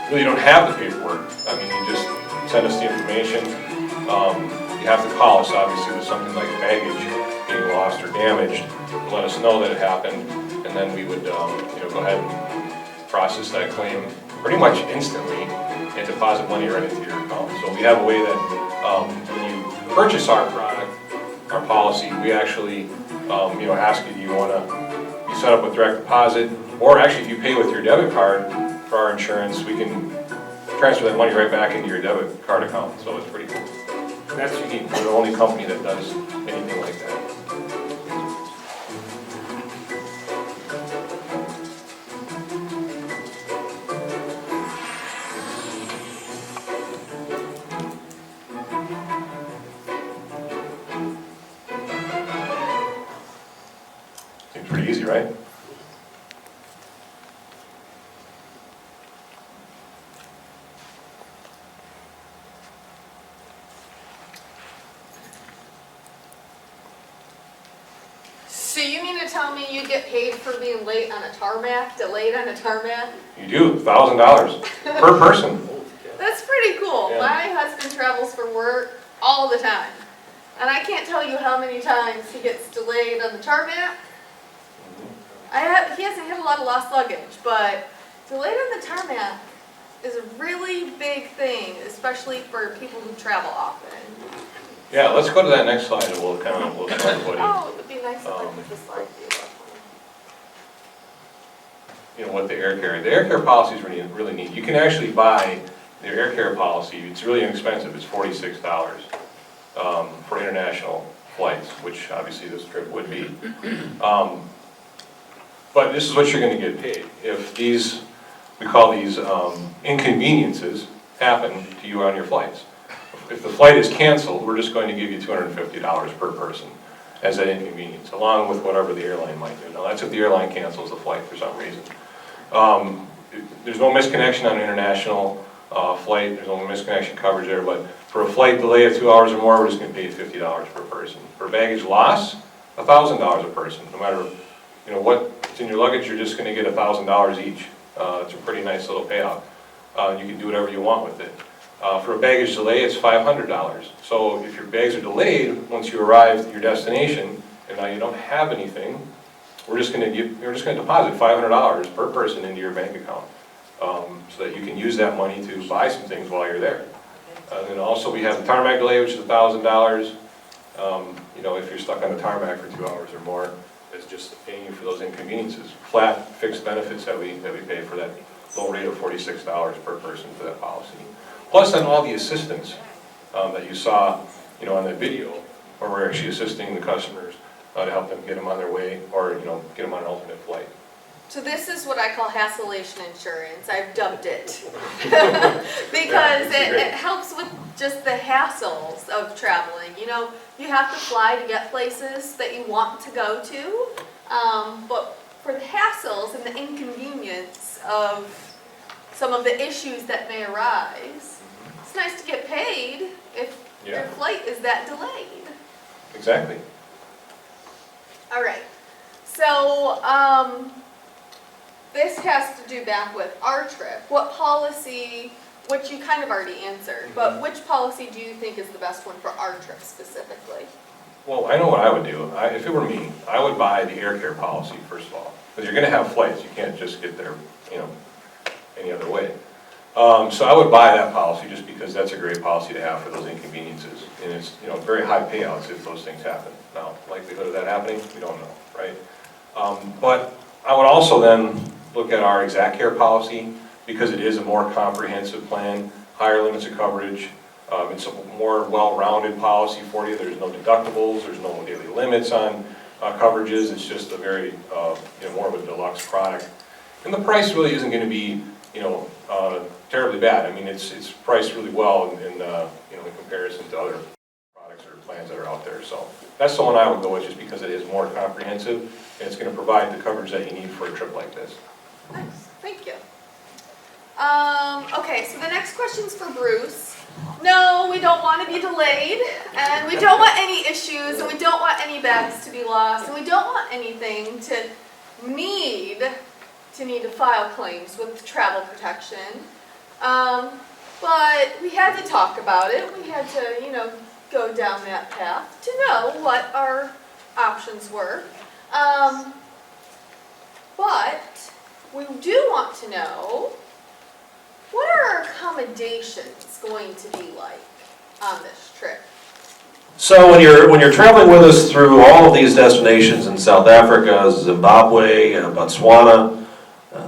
[SPEAKER 3] really, you don't have the paperwork. I mean, you just send us the information. You have to call us, obviously, with something like baggage being lost or damaged, to let us know that it happened, and then we would, go ahead and process that claim pretty much instantly, and deposit money right into your account. So we have a way that when you purchase our product, our policy, we actually ask you, do you want to be set up with direct deposit, or actually if you pay with your debit card for our insurance, we can transfer that money right back into your debit card account. So it's pretty cool. That's unique. We're the only company that does anything like that. Seems pretty easy, right?
[SPEAKER 1] So you mean to tell me you get paid for being late on a tarmac, delayed on a tarmac?
[SPEAKER 3] You do, $1,000 per person.
[SPEAKER 1] That's pretty cool.
[SPEAKER 3] Yeah.
[SPEAKER 1] My husband travels for work all the time. And I can't tell you how many times he gets delayed on the tarmac. He hasn't had a lot of lost luggage, but delayed on the tarmac is a really big thing, especially for people who travel often.
[SPEAKER 3] Yeah, let's go to that next slide and we'll show everybody.
[SPEAKER 1] Oh, it would be nice if I put the slide view up.
[SPEAKER 3] What the air carrier policy is really neat. You can actually buy the air carrier policy. It's really inexpensive. It's $46 for international flights, which obviously this trip would be. But this is what you're going to get paid. If these, we call these inconveniences, happen to you on your flights. If the flight is canceled, we're just going to give you $250 per person as that inconvenience, along with whatever the airline might do. Now that's if the airline cancels the flight for some reason. There's no misconnection on an international flight, there's no misconnection coverage there, but for a flight delay of 2 hours or more, we're just going to pay you $50 per person. For baggage loss, $1,000 a person. No matter what's in your luggage, you're just going to get $1,000 each. It's a pretty nice little payout. You can do whatever you want with it. For a baggage delay, it's $500. So if your bags are delayed, once you arrive at your destination, and now you don't have anything, we're just going to deposit $500 per person into your bank account, so that you can use that money to buy some things while you're there. And then also we have the tarmac delay, which is $1,000. If you're stuck on the tarmac for 2 hours or more, it's just paying you for those inconveniences. Flat, fixed benefits that we pay for that low rate of $46 per person for that policy. Plus then all the assistance that you saw, on that video, where we're actually assisting the customers to help them get them on their way, or get them on an alternate flight.
[SPEAKER 1] So this is what I call hassleation insurance. I've dubbed it. Because it helps with just the hassles of traveling. You have to fly to get places that you want to go to, but for the hassles and the inconvenience of some of the issues that may arise, it's nice to get paid if your flight is that delayed.
[SPEAKER 3] Exactly.
[SPEAKER 1] All right. So this has to do back with our trip. What policy, which you kind of already answered, but which policy do you think is the best one for our trip specifically?
[SPEAKER 3] Well, I know what I would do. If it were me, I would buy the air care policy first of all, because you're going to have flights. You can't just get there, any other way. So I would buy that policy just because that's a great policy to have for those inconveniences, and it's very high payouts if those things happen. Now, likelihood of that happening, we don't know, right? But I would also then look at our exact care policy, because it is a more comprehensive plan, higher limits of coverage. It's a more well-rounded policy for you. There's no deductibles, there's no daily limits on coverages. It's just a very more of a deluxe product, and the price really isn't going to be terribly bad. I mean, it's priced really well in comparison to other products or plans that are out there. So that's the one I would go with, just because it is more comprehensive and it's going to provide the coverage that you need for a trip like this.
[SPEAKER 1] Nice, thank you. Okay, so the next question's for Bruce. No, we don't want to be delayed, and we don't want any issues, and we don't want any bags to be lost, and we don't want anything to need to file claims with travel protection. But we had to talk about it. We had to, go down that path to know what our options were. But we do want to know, what are our accommodations going to be like on this trip?
[SPEAKER 2] So when you're traveling with us through all of these destinations in South Africa, Zimbabwe, Botswana,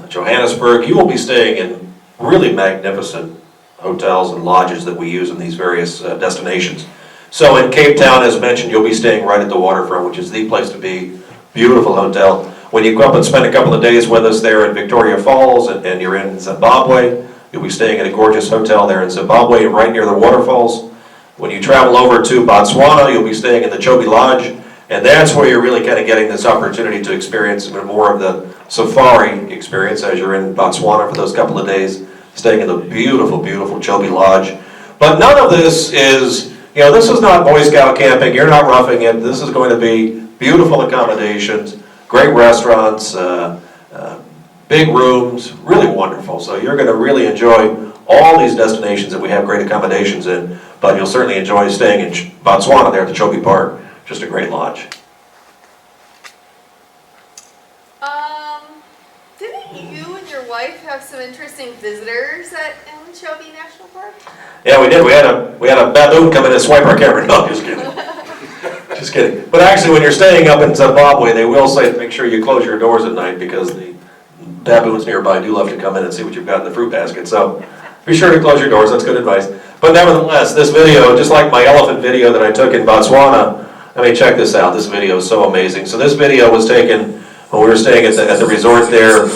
[SPEAKER 2] Johannesburg, you will be staying in really magnificent hotels and lodges that we use in these various destinations. So in Cape Town, as mentioned, you'll be staying right at the waterfront, which is the place to be. Beautiful hotel. When you go up and spend a couple of days with us there in Victoria Falls and you're in Zimbabwe, you'll be staying at a gorgeous hotel there in Zimbabwe, right near the waterfalls. When you travel over to Botswana, you'll be staying in the Chobe Lodge, and that's where you're really kind of getting this opportunity to experience a bit more of the safari experience as you're in Botswana for those couple of days, staying in the beautiful, beautiful Chobe Lodge. But none of this is, this is not Boy Scout camping. You're not roughing it. This is going to be beautiful accommodations, great restaurants, big rooms, really wonderful. So you're going to really enjoy all these destinations that we have great accommodations in, but you'll certainly enjoy staying in Botswana there at the Chobe Park. Just a great lodge.
[SPEAKER 1] Didn't you and your wife have some interesting visitors at Chobe National Park?
[SPEAKER 2] Yeah, we did. We had a baboon come in and swipe our camera. No, just kidding. Just kidding. But actually, when you're staying up in Zimbabwe, they will say make sure you close your doors at night because the baboons nearby do love to come in and see what you've got in the fruit basket. So be sure to close your doors. That's good advice. But nevertheless, this video, just like my elephant video that I took in Botswana, I mean, check this out. This video is so amazing. So this video was taken when we were staying at the resort there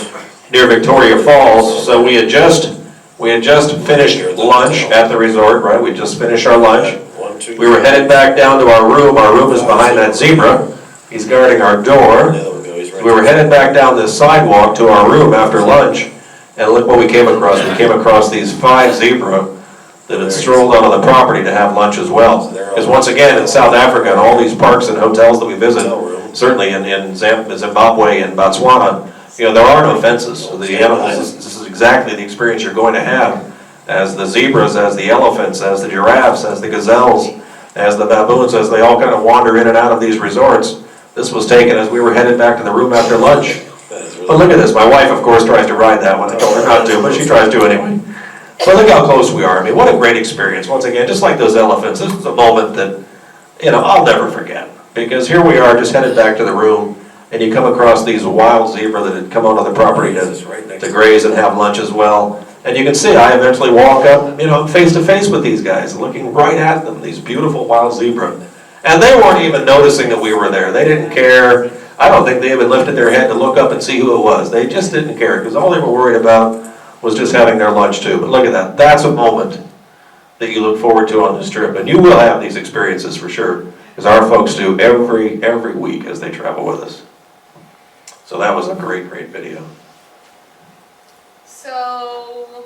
[SPEAKER 2] near Victoria Falls. So we had just finished lunch at the resort, right? We just finished our lunch. We were headed back down to our room. Our room is behind that zebra. He's guarding our door. We were headed back down this sidewalk to our room after lunch, and look what we came across. We came across these 5 zebra that had strolled onto the property to have lunch as well. Because once again, in South Africa and all these parks and hotels that we visit, certainly in Zimbabwe and Botswana, there are no fences. So the animals, this is exactly the experience you're going to have as the zebras, as the elephants, as the giraffes, as the gazelles, as the baboons, as they all kind of wander in and out of these resorts. This was taken as we were headed back to the room after lunch. But look at this. My wife, of course, tries to ride that one. I told her not to, but she tries to anyway. But look how close we are. I mean, what a great experience. Once again, just like those elephants, this is a moment that, I'll never forget. Because here we are, just headed back to the room, and you come across these wild zebra that had come onto the property to graze and have lunch as well. And you can see, I eventually walk up, face to face with these guys, looking right at them, these beautiful wild zebra. And they weren't even noticing that we were there. They didn't care. I don't think they even lifted their head to look up and see who it was. They just didn't care, because all they were worried about was just having their lunch too. But look at that. That's a moment that you look forward to on this trip. And you will have these experiences for sure, because our folks do every week as they travel with us. So that was a great, great video.
[SPEAKER 1] So,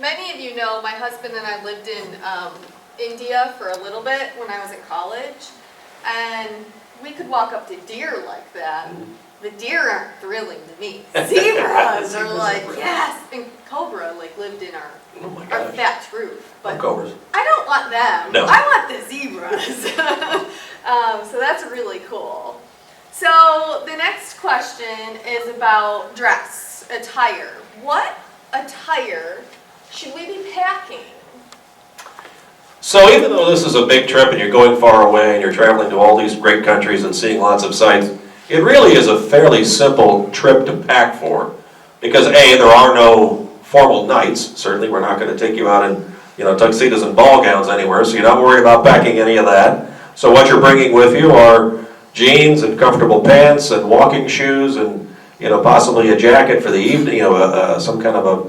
[SPEAKER 1] many of you know my husband and I lived in India for a little bit when I was in college, and we could walk up to deer like that. The deer aren't thrilling to me. Zebras are like, yes! And cobra lived in our thatched roof. But
[SPEAKER 2] Cobras.
[SPEAKER 1] I don't want them.
[SPEAKER 2] No.
[SPEAKER 1] I want the zebras. So that's really cool. So the next question is about dress, attire. What attire should we be packing?
[SPEAKER 2] So even though this is a big trip and you're going far away and you're traveling to all these great countries and seeing lots of sights, it really is a fairly simple trip to pack for. Because A, there are no formal nights. Certainly we're not going to take you out in tuxedos and ball gowns anywhere, so you're not worried about packing any of that. So what you're bringing with you are jeans and comfortable pants and walking shoes and possibly a jacket for the evening, some kind of a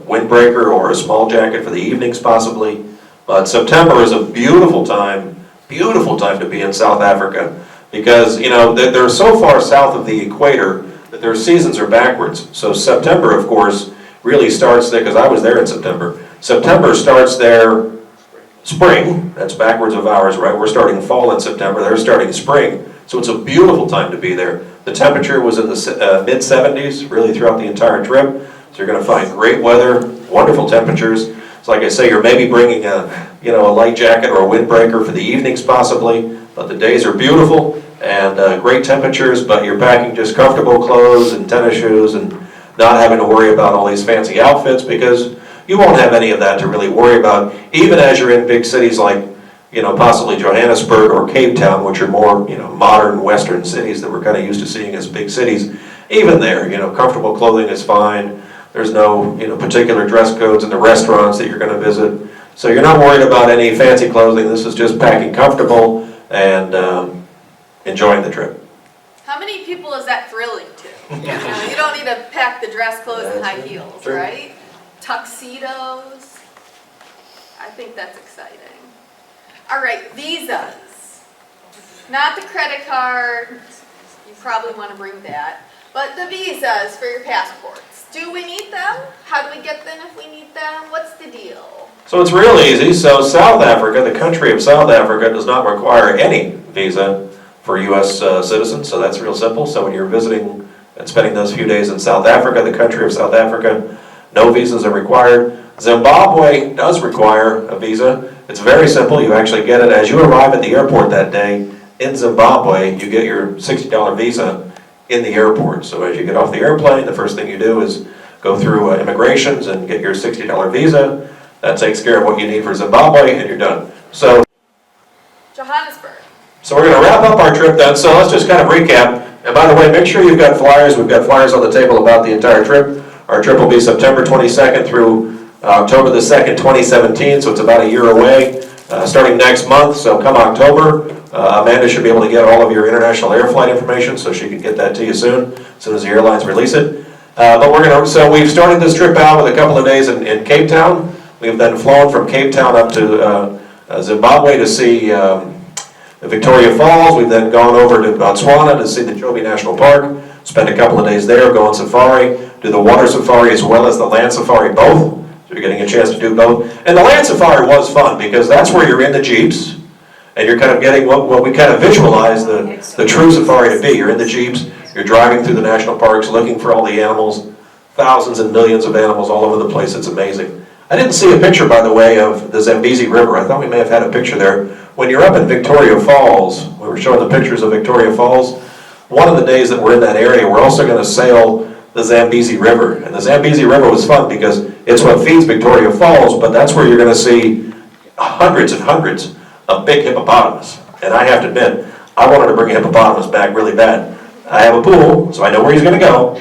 [SPEAKER 2] windbreaker or a small jacket for the evenings possibly. But September is a beautiful time to be in South Africa because they're so far south of the equator that their seasons are backwards. So September, of course, really starts there, because I was there in September. September starts their spring. That's backwards of ours, right? We're starting fall in September. They're starting spring. So it's a beautiful time to be there. The temperature was in the mid-70s really throughout the entire trip. So you're going to find great weather, wonderful temperatures. So like I say, you're maybe bringing a light jacket or a windbreaker for the evenings possibly, but the days are beautiful and great temperatures, but you're packing just comfortable clothes and tennis shoes and not having to worry about all these fancy outfits, because You won't have any of that to really worry about, even as you're in big cities like, possibly Johannesburg or Cape Town, which are more, modern Western cities that we're kind of used to seeing as big cities. Even there, comfortable clothing is fine. There's no, particular dress codes in the restaurants that you're going to visit. So you're not worried about any fancy clothing. This is just packing comfortable and enjoying the trip.
[SPEAKER 1] How many people is that thrilling to? You don't need to pack the dress clothes and high heels,
[SPEAKER 2] True.
[SPEAKER 1] right? Tuxedos. I think that's exciting. All right, visas. Not the credit card. You probably want to bring that. But the visas for your passports. Do we need them? How do we get them if we need them? What's the deal?
[SPEAKER 2] So it's real easy. So South Africa, the country of South Africa, does not require any visa for U.S. Citizens, so that's real simple. So when you're visiting and spending those few days in South Africa, the country of South Africa, no visas are required. Zimbabwe does require a visa. It's very simple. You actually get it as you arrive at the airport that day in Zimbabwe. You get your $60 visa in the airport. So as you get off the airplane, the first thing you do is go through immigrations and get your $60 visa. That takes care of what you need for Zimbabwe, and you're done. So
[SPEAKER 1] Johannesburg.
[SPEAKER 2] we're going to wrap up our trip then. So let's just kind of recap. And by the way, make sure you've got flyers. We've got flyers on the table about the entire trip. Our trip will be September 22nd through October the 2nd, 2017. So it's about a year away, starting next month. So come October, Amanda should be able to get all of your international air flight information, so she can get that to you soon as the airlines release it. So we've started this trip out with a couple of days in Cape Town. We've then flown from Cape Town up to Zimbabwe to see Victoria Falls. We've then gone over to Botswana to see the Chobe National Park, spend a couple of days there, go on safari, do the water safari as well as the land safari, both. So you're getting a chance to do both. And the land safari was fun because that's where you're in the Jeeps and you're kind of getting what we kind of visualize the true safari to be. You're in the Jeeps, you're driving through the national parks, looking for all the animals, thousands and millions of animals all over the place. It's amazing. I didn't see a picture, by the way, of the Zambezi River. I thought we may have had a picture there. When you're up in Victoria Falls, we were showing the pictures of Victoria Falls. One of the days that we're in that area, we're also going to sail the Zambezi River. And the Zambezi River was fun because it's what feeds Victoria Falls, but that's where you're going to see hundreds and hundreds of big hippopotamus. And I have to admit, I wanted to bring a hippopotamus back really bad. I have a pool, so I know where he's going to go.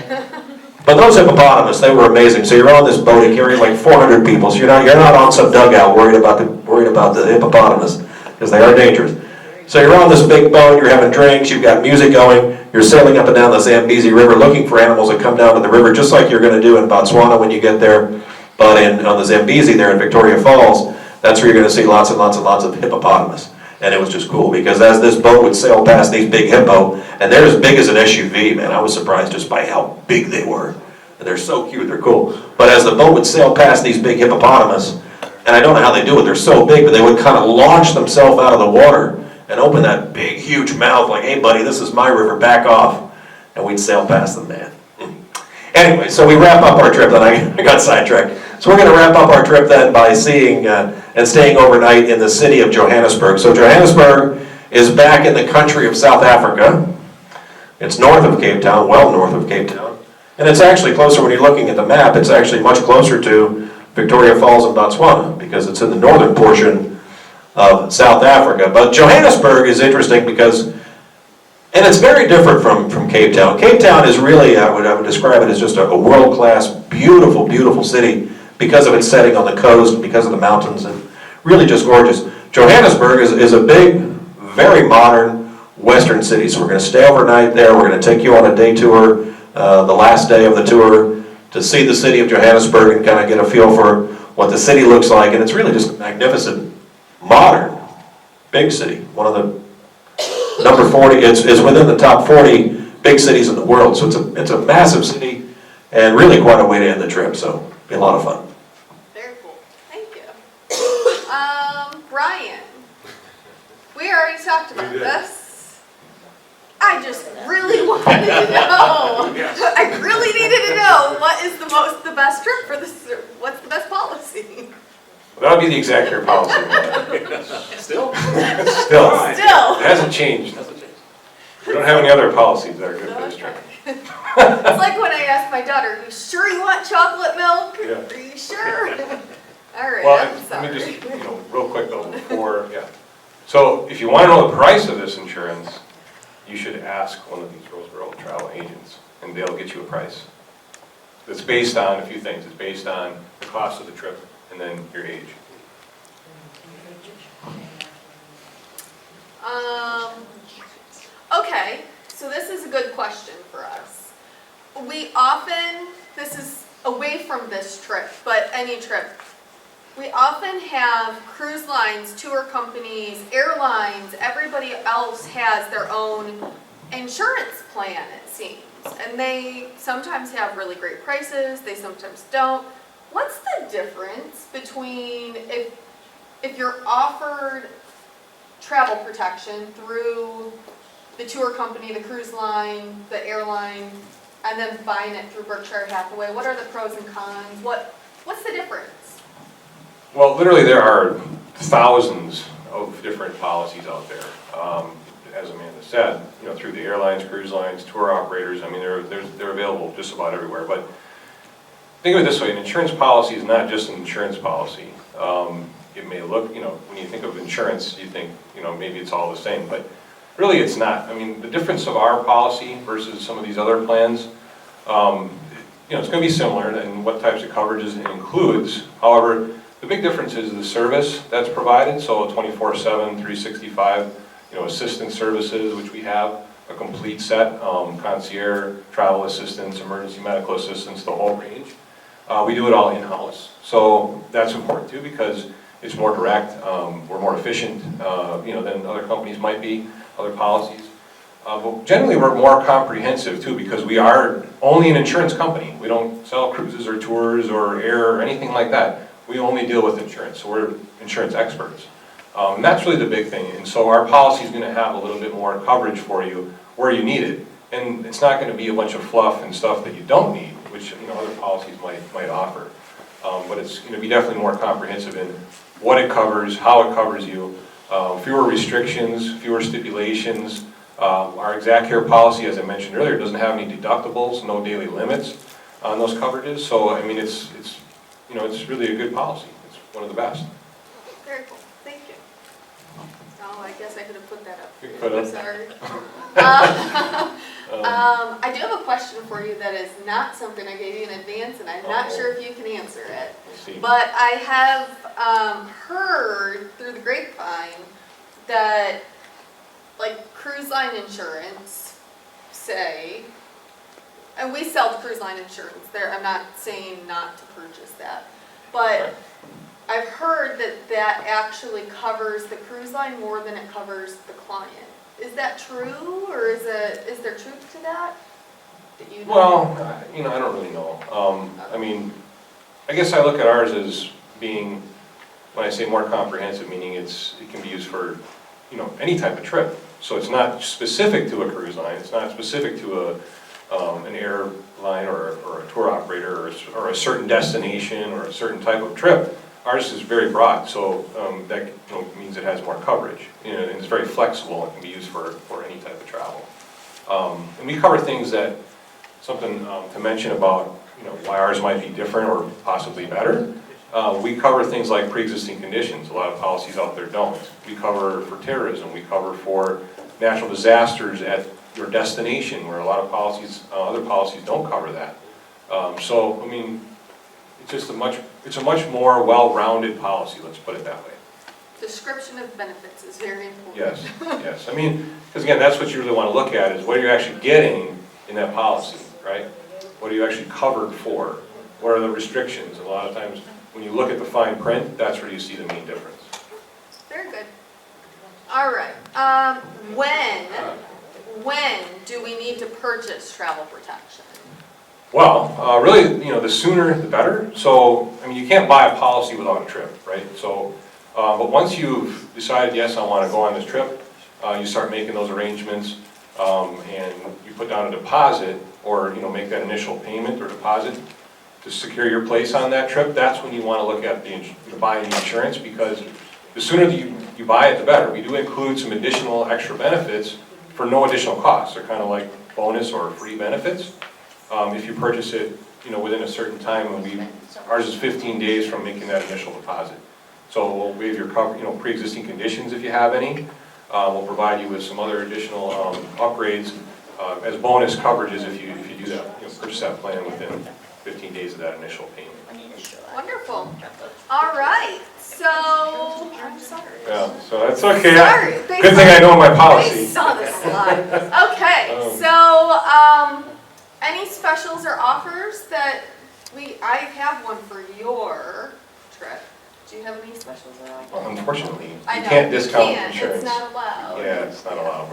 [SPEAKER 2] But those hippopotamus, they were amazing. So you're on this boat, it carries like 400 people. So you're not on some dugout worried about the hippopotamus, because they are dangerous. So you're on this big boat, you're having drinks, you've got music going, you're sailing up and down the Zambezi River looking for animals that come down to the river, just like you're going to do in Botswana when you get there. But on the Zambezi there in Victoria Falls, that's where you're going to see lots and lots and lots of hippopotamus. And it was just cool, because as this boat would sail past these big hippo, and they're as big as an SUV, man, I was surprised just by how big they were. And they're so cute, they're cool. But as the boat would sail past these big hippopotamus, and I don't know how they do it, they're so big, but they would kind of launch themselves out of the water and open that big, huge mouth like, hey buddy, this is my river, back off. And we'd sail past them, man. Anyway, so we wrap up our trip, then I got sidetracked. So we're going to wrap up our trip then by seeing and staying overnight in the city of Johannesburg. So Johannesburg is back in the country of South Africa. It's north of Cape Town, well north of Cape Town. And it's actually closer, when you're looking at the map, it's actually much closer to Victoria Falls and Botswana, because it's in the northern portion of South Africa. But Johannesburg is interesting because, and it's very different from Cape Town. Cape Town is really, I would describe it as just a world-class, beautiful, beautiful city because of its setting on the coast, because of the mountains, and really just gorgeous. Johannesburg is a big, very modern Western city. So we're going to stay overnight there. We're going to take you on a day tour, the last day of the tour, to see the city of Johannesburg and kind of get a feel for what the city looks like. And it's really just a magnificent, modern, big city. One of the number 40, it's within the top 40 big cities in the world. So it's a massive city and really quite a way to end the trip. So it'll be a lot of fun.
[SPEAKER 1] Very cool. Thank you. Brian, we already talked about this. I just really wanted to know. I really needed to know what is the best trip for this. What's the best policy?
[SPEAKER 3] That would be the executive policy.
[SPEAKER 4] Still?
[SPEAKER 3] Still.
[SPEAKER 1] Still.
[SPEAKER 3] It hasn't changed. We don't have any other policies that are good for this trip.
[SPEAKER 1] It's like when I ask my daughter, "You sure you want chocolate milk?
[SPEAKER 3] Yeah.
[SPEAKER 1] Are you sure?" All right,
[SPEAKER 3] Well,
[SPEAKER 1] I'm
[SPEAKER 3] let
[SPEAKER 1] sorry.
[SPEAKER 3] me just, real quick though, before, yeah. So if you want to know the price of this insurance, you should ask one of these Roseborough Travel agents, and they'll get you a price. It's based on a few things. It's based on the cost of the trip and then your age.
[SPEAKER 1] Okay, so this is a good question for us. We often, this is away from this trip, but any trip, we often have cruise lines, tour companies, airlines, everybody else has their own insurance plan, it seems. And they sometimes have really great prices, they sometimes don't. What's the difference between if you're offered travel protection through the tour company, the cruise line, the airline, and then buying it through Berkshire Hathaway? What are the pros and cons? What's the difference?
[SPEAKER 3] Well, literally there are thousands of different policies out there. As Amanda said, through the airlines, cruise lines, tour operators, I mean, they're available just about everywhere. But think of it this way, an insurance policy is not just an insurance policy. It may look, when you think of insurance, you think, maybe it's all the same, but really it's not. I mean, the difference of our policy versus some of these other plans, it's going to be similar in what types of coverages it includes. However, the big difference is the service that's provided, so 24/7, 365, assistance services, which we have, a complete set, concierge, travel assistance, emergency medical assistance, the whole range. We do it all in-house, so that's important too because it's more direct, we're more efficient, than other companies might be, other policies. But generally we're more comprehensive too because we are only an insurance company. We don't sell cruises or tours or air or anything like that. We only deal with insurance, so we're insurance experts. And that's really the big thing. And so our policy is going to have a little bit more coverage for you where you need it. And it's not going to be a bunch of fluff and stuff that you don't need, which other policies might offer. But it's going to be definitely more comprehensive in what it covers, how it covers you, fewer restrictions, fewer stipulations. Our exact care policy, as I mentioned earlier, doesn't have any deductibles, no daily limits on those coverages. So I mean, it's really a good policy. It's one of the best.
[SPEAKER 1] Very cool, thank you. Oh, I guess I could have put that up.
[SPEAKER 3] You could have.
[SPEAKER 1] I'm sorry. I do have a question for you that is not something I gave you in advance, and I'm not sure if you can answer it.
[SPEAKER 3] Let's see.
[SPEAKER 1] But I have heard through the grapevine that, like, cruise line insurance, say, and we sell cruise line insurance there, I'm not saying not to purchase that, but
[SPEAKER 3] Right.
[SPEAKER 1] I've heard that actually covers the cruise line more than it covers the client. Is that true, or is there truth to that? That you know?
[SPEAKER 3] Well, I don't really know. I mean, I guess I look at ours as being, when I say more comprehensive, meaning it can be used for, any type of trip. So it's not specific to a cruise line. It's not specific to an airline or a tour operator or a certain destination or a certain type of trip. Ours is very broad, so that means it has more coverage. And it's very flexible. It can be used for any type of travel. And we cover things that, something to mention about why ours might be different or possibly better. We cover things like pre-existing conditions. A lot of policies out there don't. We cover for terrorism. We cover for natural disasters at your destination, where a lot of policies, other policies don't cover that. So, I mean, it's a much more well-rounded policy, let's put it that way.
[SPEAKER 1] Description of benefits is very important.
[SPEAKER 3] Yes, yes. I mean, because again, that's what you really want to look at, is what are you actually getting in that policy, right? What are you actually covered for? What are the restrictions? And a lot of times, when you look at the fine print, that's where you see the main difference.
[SPEAKER 1] Very good. All right. When do we need to purchase travel protection?
[SPEAKER 3] Well, really, the sooner the better. So, I mean, you can't buy a policy without a trip, right? So, but once you've decided, yes, I want to go on this trip, you start making those arrangements, and you put down a deposit, or make that initial payment or deposit to secure your place on that trip. That's when you want to look at buying the insurance, because the sooner that you buy it, the better. We do include some additional extra benefits for no additional cost. They're kind of like bonus or free benefits. if you purchase it, within a certain time, and ours is 15 days from making that initial deposit. So we'll waive your pre-existing conditions if you have any. We'll provide you with some other additional upgrades as bonus coverages if you do that, purchase that plan within 15 days of that initial payment.
[SPEAKER 1] Wonderful. All right, so, I'm sorry.
[SPEAKER 3] Yeah, so that's okay.
[SPEAKER 1] Sorry.
[SPEAKER 3] Good thing I know my
[SPEAKER 1] They
[SPEAKER 3] policy.
[SPEAKER 1] saw the slide. Okay, so, any specials or offers that I have one for your trip. Do you have any specials or offers?
[SPEAKER 3] Unfortunately, you
[SPEAKER 1] I know,
[SPEAKER 3] can't discount
[SPEAKER 1] can't.
[SPEAKER 3] insurance.
[SPEAKER 1] It's not allowed.
[SPEAKER 3] Yeah, it's not allowed.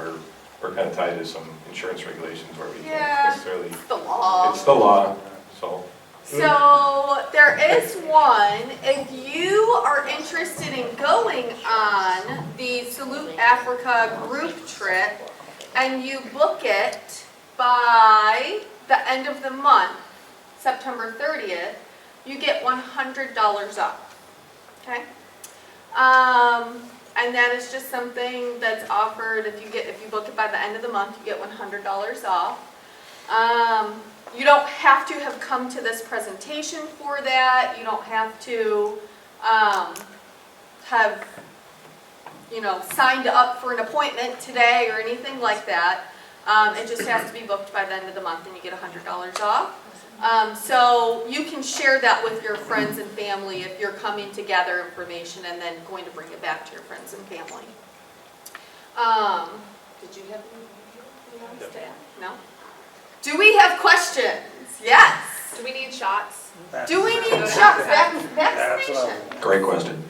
[SPEAKER 3] We're kind of tied to some insurance regulations where we
[SPEAKER 1] Yeah.
[SPEAKER 3] can't necessarily.
[SPEAKER 1] It's the law.
[SPEAKER 3] It's the law, so.
[SPEAKER 1] So there is one, if you are interested in going on the Salute Africa group trip and you book it by the end of the month, September 30th, you get $100 off, okay? And that is just something that's offered, if you book it by the end of the month, you get $100 off. You don't have to have come to this presentation for that. You don't have to have, signed up for an appointment today or anything like that. It just has to be booked by the end of the month and you get $100 off. So you can share that with your friends and family if you're coming to gather information and then going to bring it back to your friends and family. Did you have anything else to add? No? Do we have questions? Yes.
[SPEAKER 5] Do we need shots?
[SPEAKER 1] Do we need shots? Vaccination?
[SPEAKER 2] Great question.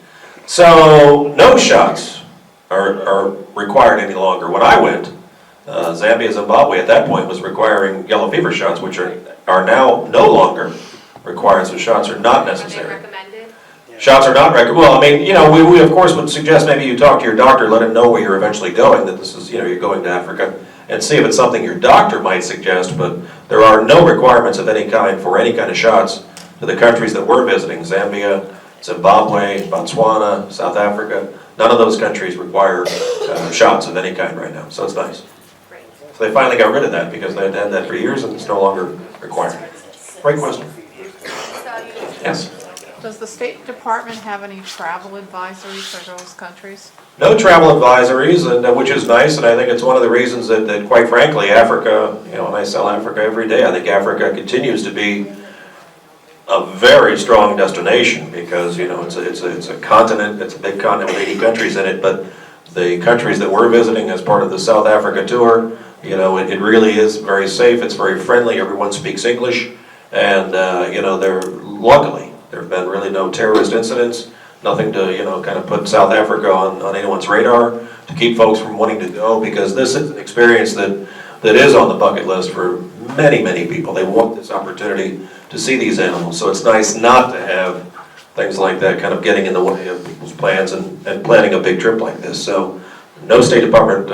[SPEAKER 2] So, no shots are required any longer. When I went, Zambia, Zimbabwe at that point was requiring yellow fever shots, which are now no longer required, so shots are not
[SPEAKER 5] Are they
[SPEAKER 2] necessary.
[SPEAKER 5] recommended?
[SPEAKER 2] Shots are not recommended. Well, I mean, we of course would suggest maybe you talk to your doctor, let him know where you're eventually going, that this is, you're going to Africa, and see if it's something your doctor might suggest, but there are no requirements of any kind for any kind of shots to the countries that we're visiting, Zambia, Zimbabwe, Botswana, South Africa. None of those countries require shots of any kind right now, so it's nice.
[SPEAKER 5] Great.
[SPEAKER 2] So they finally got rid of that because they'd had that for years and it's no longer required. Great question. Yes?
[SPEAKER 6] Does the State Department have any travel advisories for those countries?
[SPEAKER 2] No travel advisories, and which is nice, and I think it's one of the reasons that quite frankly, Africa, and I sell Africa every day, I think Africa continues to be a very strong destination because, it's a continent, it's a big continent with 80 countries in it, but the countries that we're visiting as part of the South Africa tour, it really is very safe, it's very friendly, everyone speaks English, and, luckily, there have been really no terrorist incidents, nothing to, kind of put South Africa on anyone's radar to keep folks from wanting to go, because this is an experience that is on the bucket list for many, many people. They want this opportunity to see these animals, so it's nice not to have things like that kind of getting in the way of people's plans and planning a big trip like this. So no State Department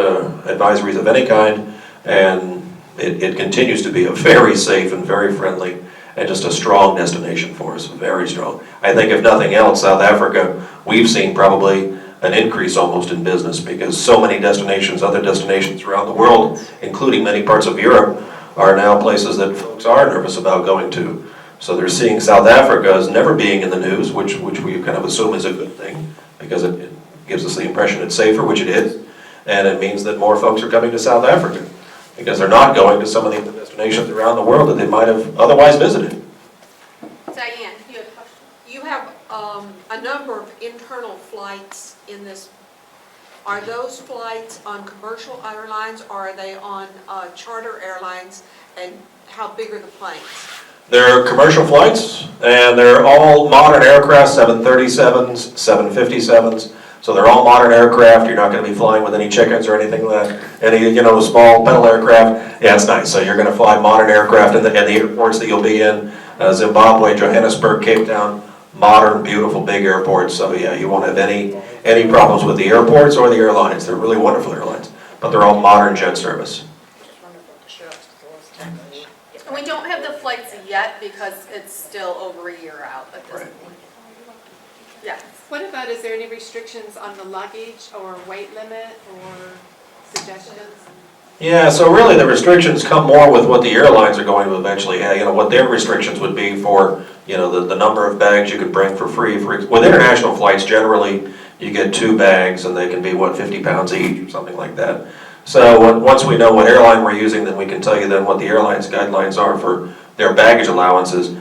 [SPEAKER 2] advisories of any kind, and it continues to be a very safe and very friendly and just a strong destination for us, very strong. I think if nothing else, South Africa, we've seen probably an increase almost in business because so many destinations, other destinations around the world, including many parts of Europe, are now places that folks are nervous about going to. So they're seeing South Africa as never being in the news, which we kind of assume is a good thing because it gives us the impression it's safer, which it is, and it means that more folks are coming to South Africa because they're not going to some of the other destinations around the world that they might have otherwise visited.
[SPEAKER 1] Diane, you have a question?
[SPEAKER 7] You have a number of internal flights in this. Are those flights on commercial airlines or are they on charter airlines, and how big are the planes?
[SPEAKER 2] They're commercial flights, and they're all modern aircraft, 737s, 757s. So they're all modern aircraft. You're not going to be flying with any chickens or anything like that. Any, small pedal aircraft. Yeah, it's nice. So you're going to fly modern aircraft in the airports that you'll be in. Zimbabwe, Johannesburg, Cape Town, modern, beautiful, big airports. So yeah, you won't have any problems with the airports or the airlines. They're really wonderful airlines, but they're all modern jet service.
[SPEAKER 1] And we don't have the flights yet because it's still over a year out at this
[SPEAKER 2] Right.
[SPEAKER 1] point. Yes.
[SPEAKER 6] What about, is there any restrictions on the luggage or weight limit or suggestions?
[SPEAKER 2] Yeah, so really the restrictions come more with what the airlines are going to eventually have, what their restrictions would be for, the number of bags you could bring for free. With international flights, generally, you get 2 bags and they can be, 50 pounds each or something like that. So once we know what airline we're using, then we can tell you then what the airline's guidelines are for their baggage allowances.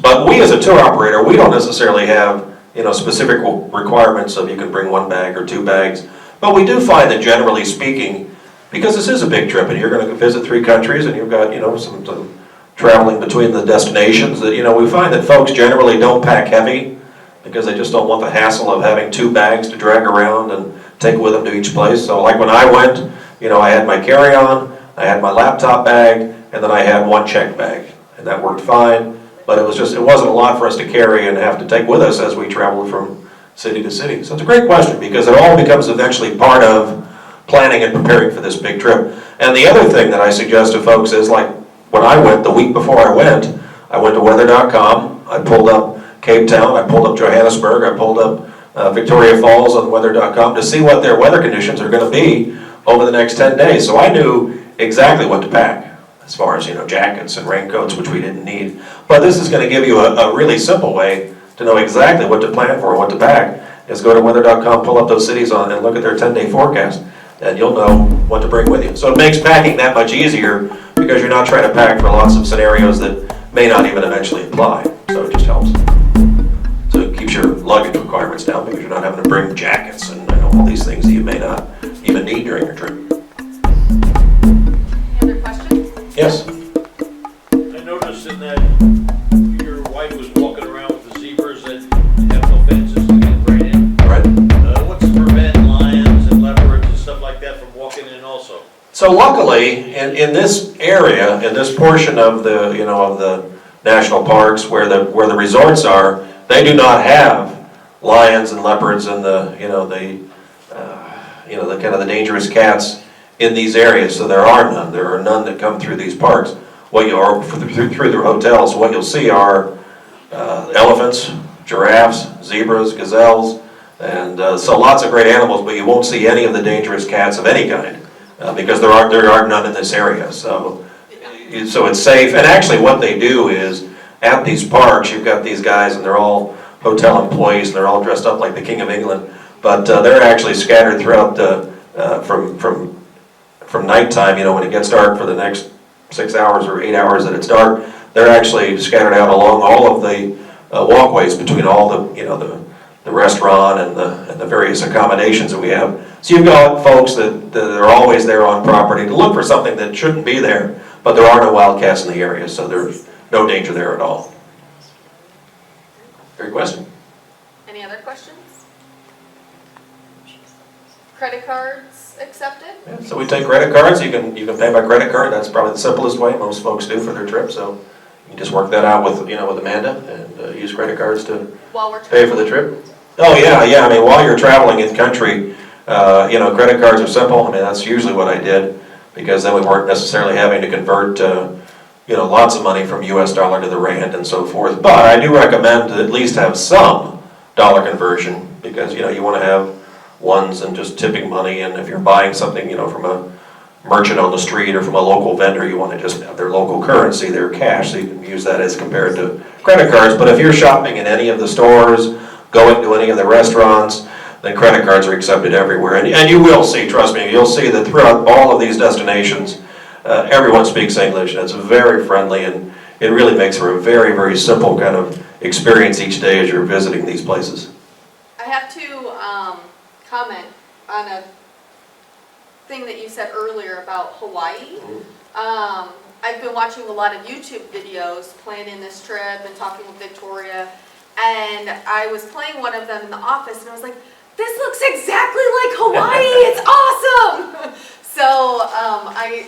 [SPEAKER 2] But we as a tour operator, we don't necessarily have, specific requirements of you can bring 1 bag or 2 bags. But we do find that generally speaking, because this is a big trip and you're going to visit 3 countries and you've got, some traveling between the destinations, that, we find that folks generally don't pack heavy because they just don't want the hassle of having 2 bags to drag around and take with them to each place. So like when I went, I had my carry-on, I had my laptop bag, and then I had 1 checked bag. And that worked fine, but it wasn't a lot for us to carry and have to take with us as we traveled from city to city. So it's a great question because it all becomes eventually part of planning and preparing for this big trip. And the other thing that I suggest to folks is, like when I went, the week before I went to weather.com, I pulled up Cape Town, I pulled up Johannesburg, I pulled up Victoria Falls on weather.com to see what their weather conditions are going to be over the next 10 days. So I knew exactly what to pack as far as, jackets and raincoats, which we didn't need. But this is going to give you a really simple way to know exactly what to plan for and what to pack, is go to weather.com, pull up those cities and look at their 10-day forecast, and you'll know what to bring with you. So it makes packing that much easier because you're not trying to pack for lots of scenarios that may not even eventually apply. So it just helps. So it keeps your luggage requirements down because you're not having to bring jackets and all these things that you may not even need during your trip.
[SPEAKER 1] Any other questions?
[SPEAKER 2] Yes?
[SPEAKER 5] I noticed in that your wife was walking around with the zebras that have no fences to get right in.
[SPEAKER 2] Right.
[SPEAKER 5] What's to prevent lions and leopards and stuff like that from walking in also?
[SPEAKER 2] So luckily, in this area, in this portion of the, of the national parks where the resorts are, they do not have lions and leopards and the kind of the dangerous cats in these areas. So there are none. There are none that come through these parks. Through the hotels, what you'll see are elephants, giraffes, zebras, gazelles, and so lots of great animals. But you won't see any of the dangerous cats of any kind because there are none in this area. So it's safe. And actually, what they do is at these parks, you've got these guys, and they're all hotel employees, and they're all dressed up like the King of England. But they're actually scattered throughout from nighttime, when it gets dark for the next 6 hours or 8 hours that it's dark, they're actually scattered out along all of the walkways between all the restaurant and the various accommodations that we have. So you've got folks that are always there on property to look for something that shouldn't be there, but there are no wildcats in the area, so there's no danger there at all. Great question.
[SPEAKER 1] Any other questions? Credit cards accepted?
[SPEAKER 2] Yeah, so we take credit cards. You can pay by credit card. That's probably the simplest way most folks do for their trip. So you can just work that out with with Amanda and use credit cards to
[SPEAKER 1] While we're
[SPEAKER 2] pay for the trip. Oh yeah. I mean, while you're traveling in country, credit cards are simple. I mean, that's usually what I did because then we weren't necessarily having to convert lots of money from U.S. dollar to the rand and so forth. But I do recommend to at least have some dollar conversion because you want to have ones and just tipping money, and if you're buying something from a merchant on the street or from a local vendor, you want to just have their local currency, their cash, so you can use that as compared to credit cards. But if you're shopping in any of the stores, going to any of the restaurants, then credit cards are accepted everywhere. And you will see, trust me, you'll see that throughout all of these destinations, everyone speaks English, and it's very friendly, and it really makes for a very, very simple kind of experience each day as you're visiting these places.
[SPEAKER 1] I have to comment on a thing that you said earlier about Hawaii. I've been watching a lot of YouTube videos planning this trip and talking with Victoria, and I was playing one of them in the office, and I was like, this looks exactly like Hawaii, it's awesome! So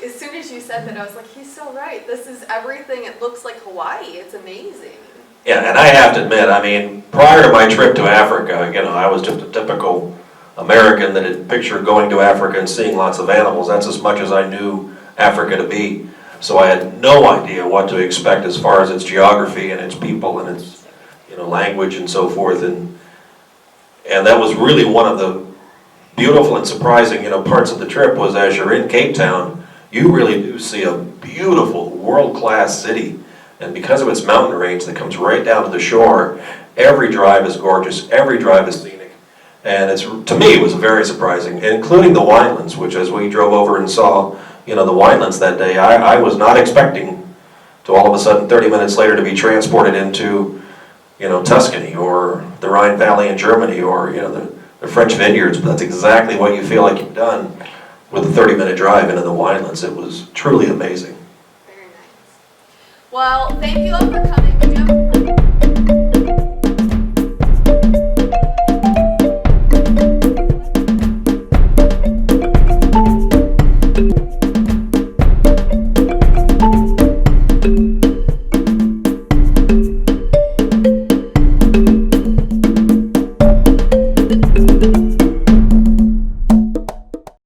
[SPEAKER 1] as soon as you said that, I was like, he's so right. This is everything. It looks like Hawaii. It's amazing.
[SPEAKER 2] Yeah, and I have to admit, I mean, prior to my trip to Africa, I was just a typical American that had pictured going to Africa and seeing lots of animals. That's as much as I knew Africa to be. So I had no idea what to expect as far as its geography and its people and its language and so forth. And that was really one of the beautiful and surprising parts of the trip was as you're in Cape Town, you really do see a beautiful, world-class city. And because of its mountain range that comes right down to the shore, every drive is gorgeous, every drive is scenic. And it's, to me, it was very surprising, including the Winelands, which as we drove over and saw, the Winelands that day, I was not expecting to all of a sudden 30 minutes later to be transported into, Tuscany or the Rhine Valley in Germany or, the French vineyards. But that's exactly what you feel like you've done with a 30-minute drive into the Winelands. It was truly amazing.
[SPEAKER 1] Very nice. Well, thank you all for coming.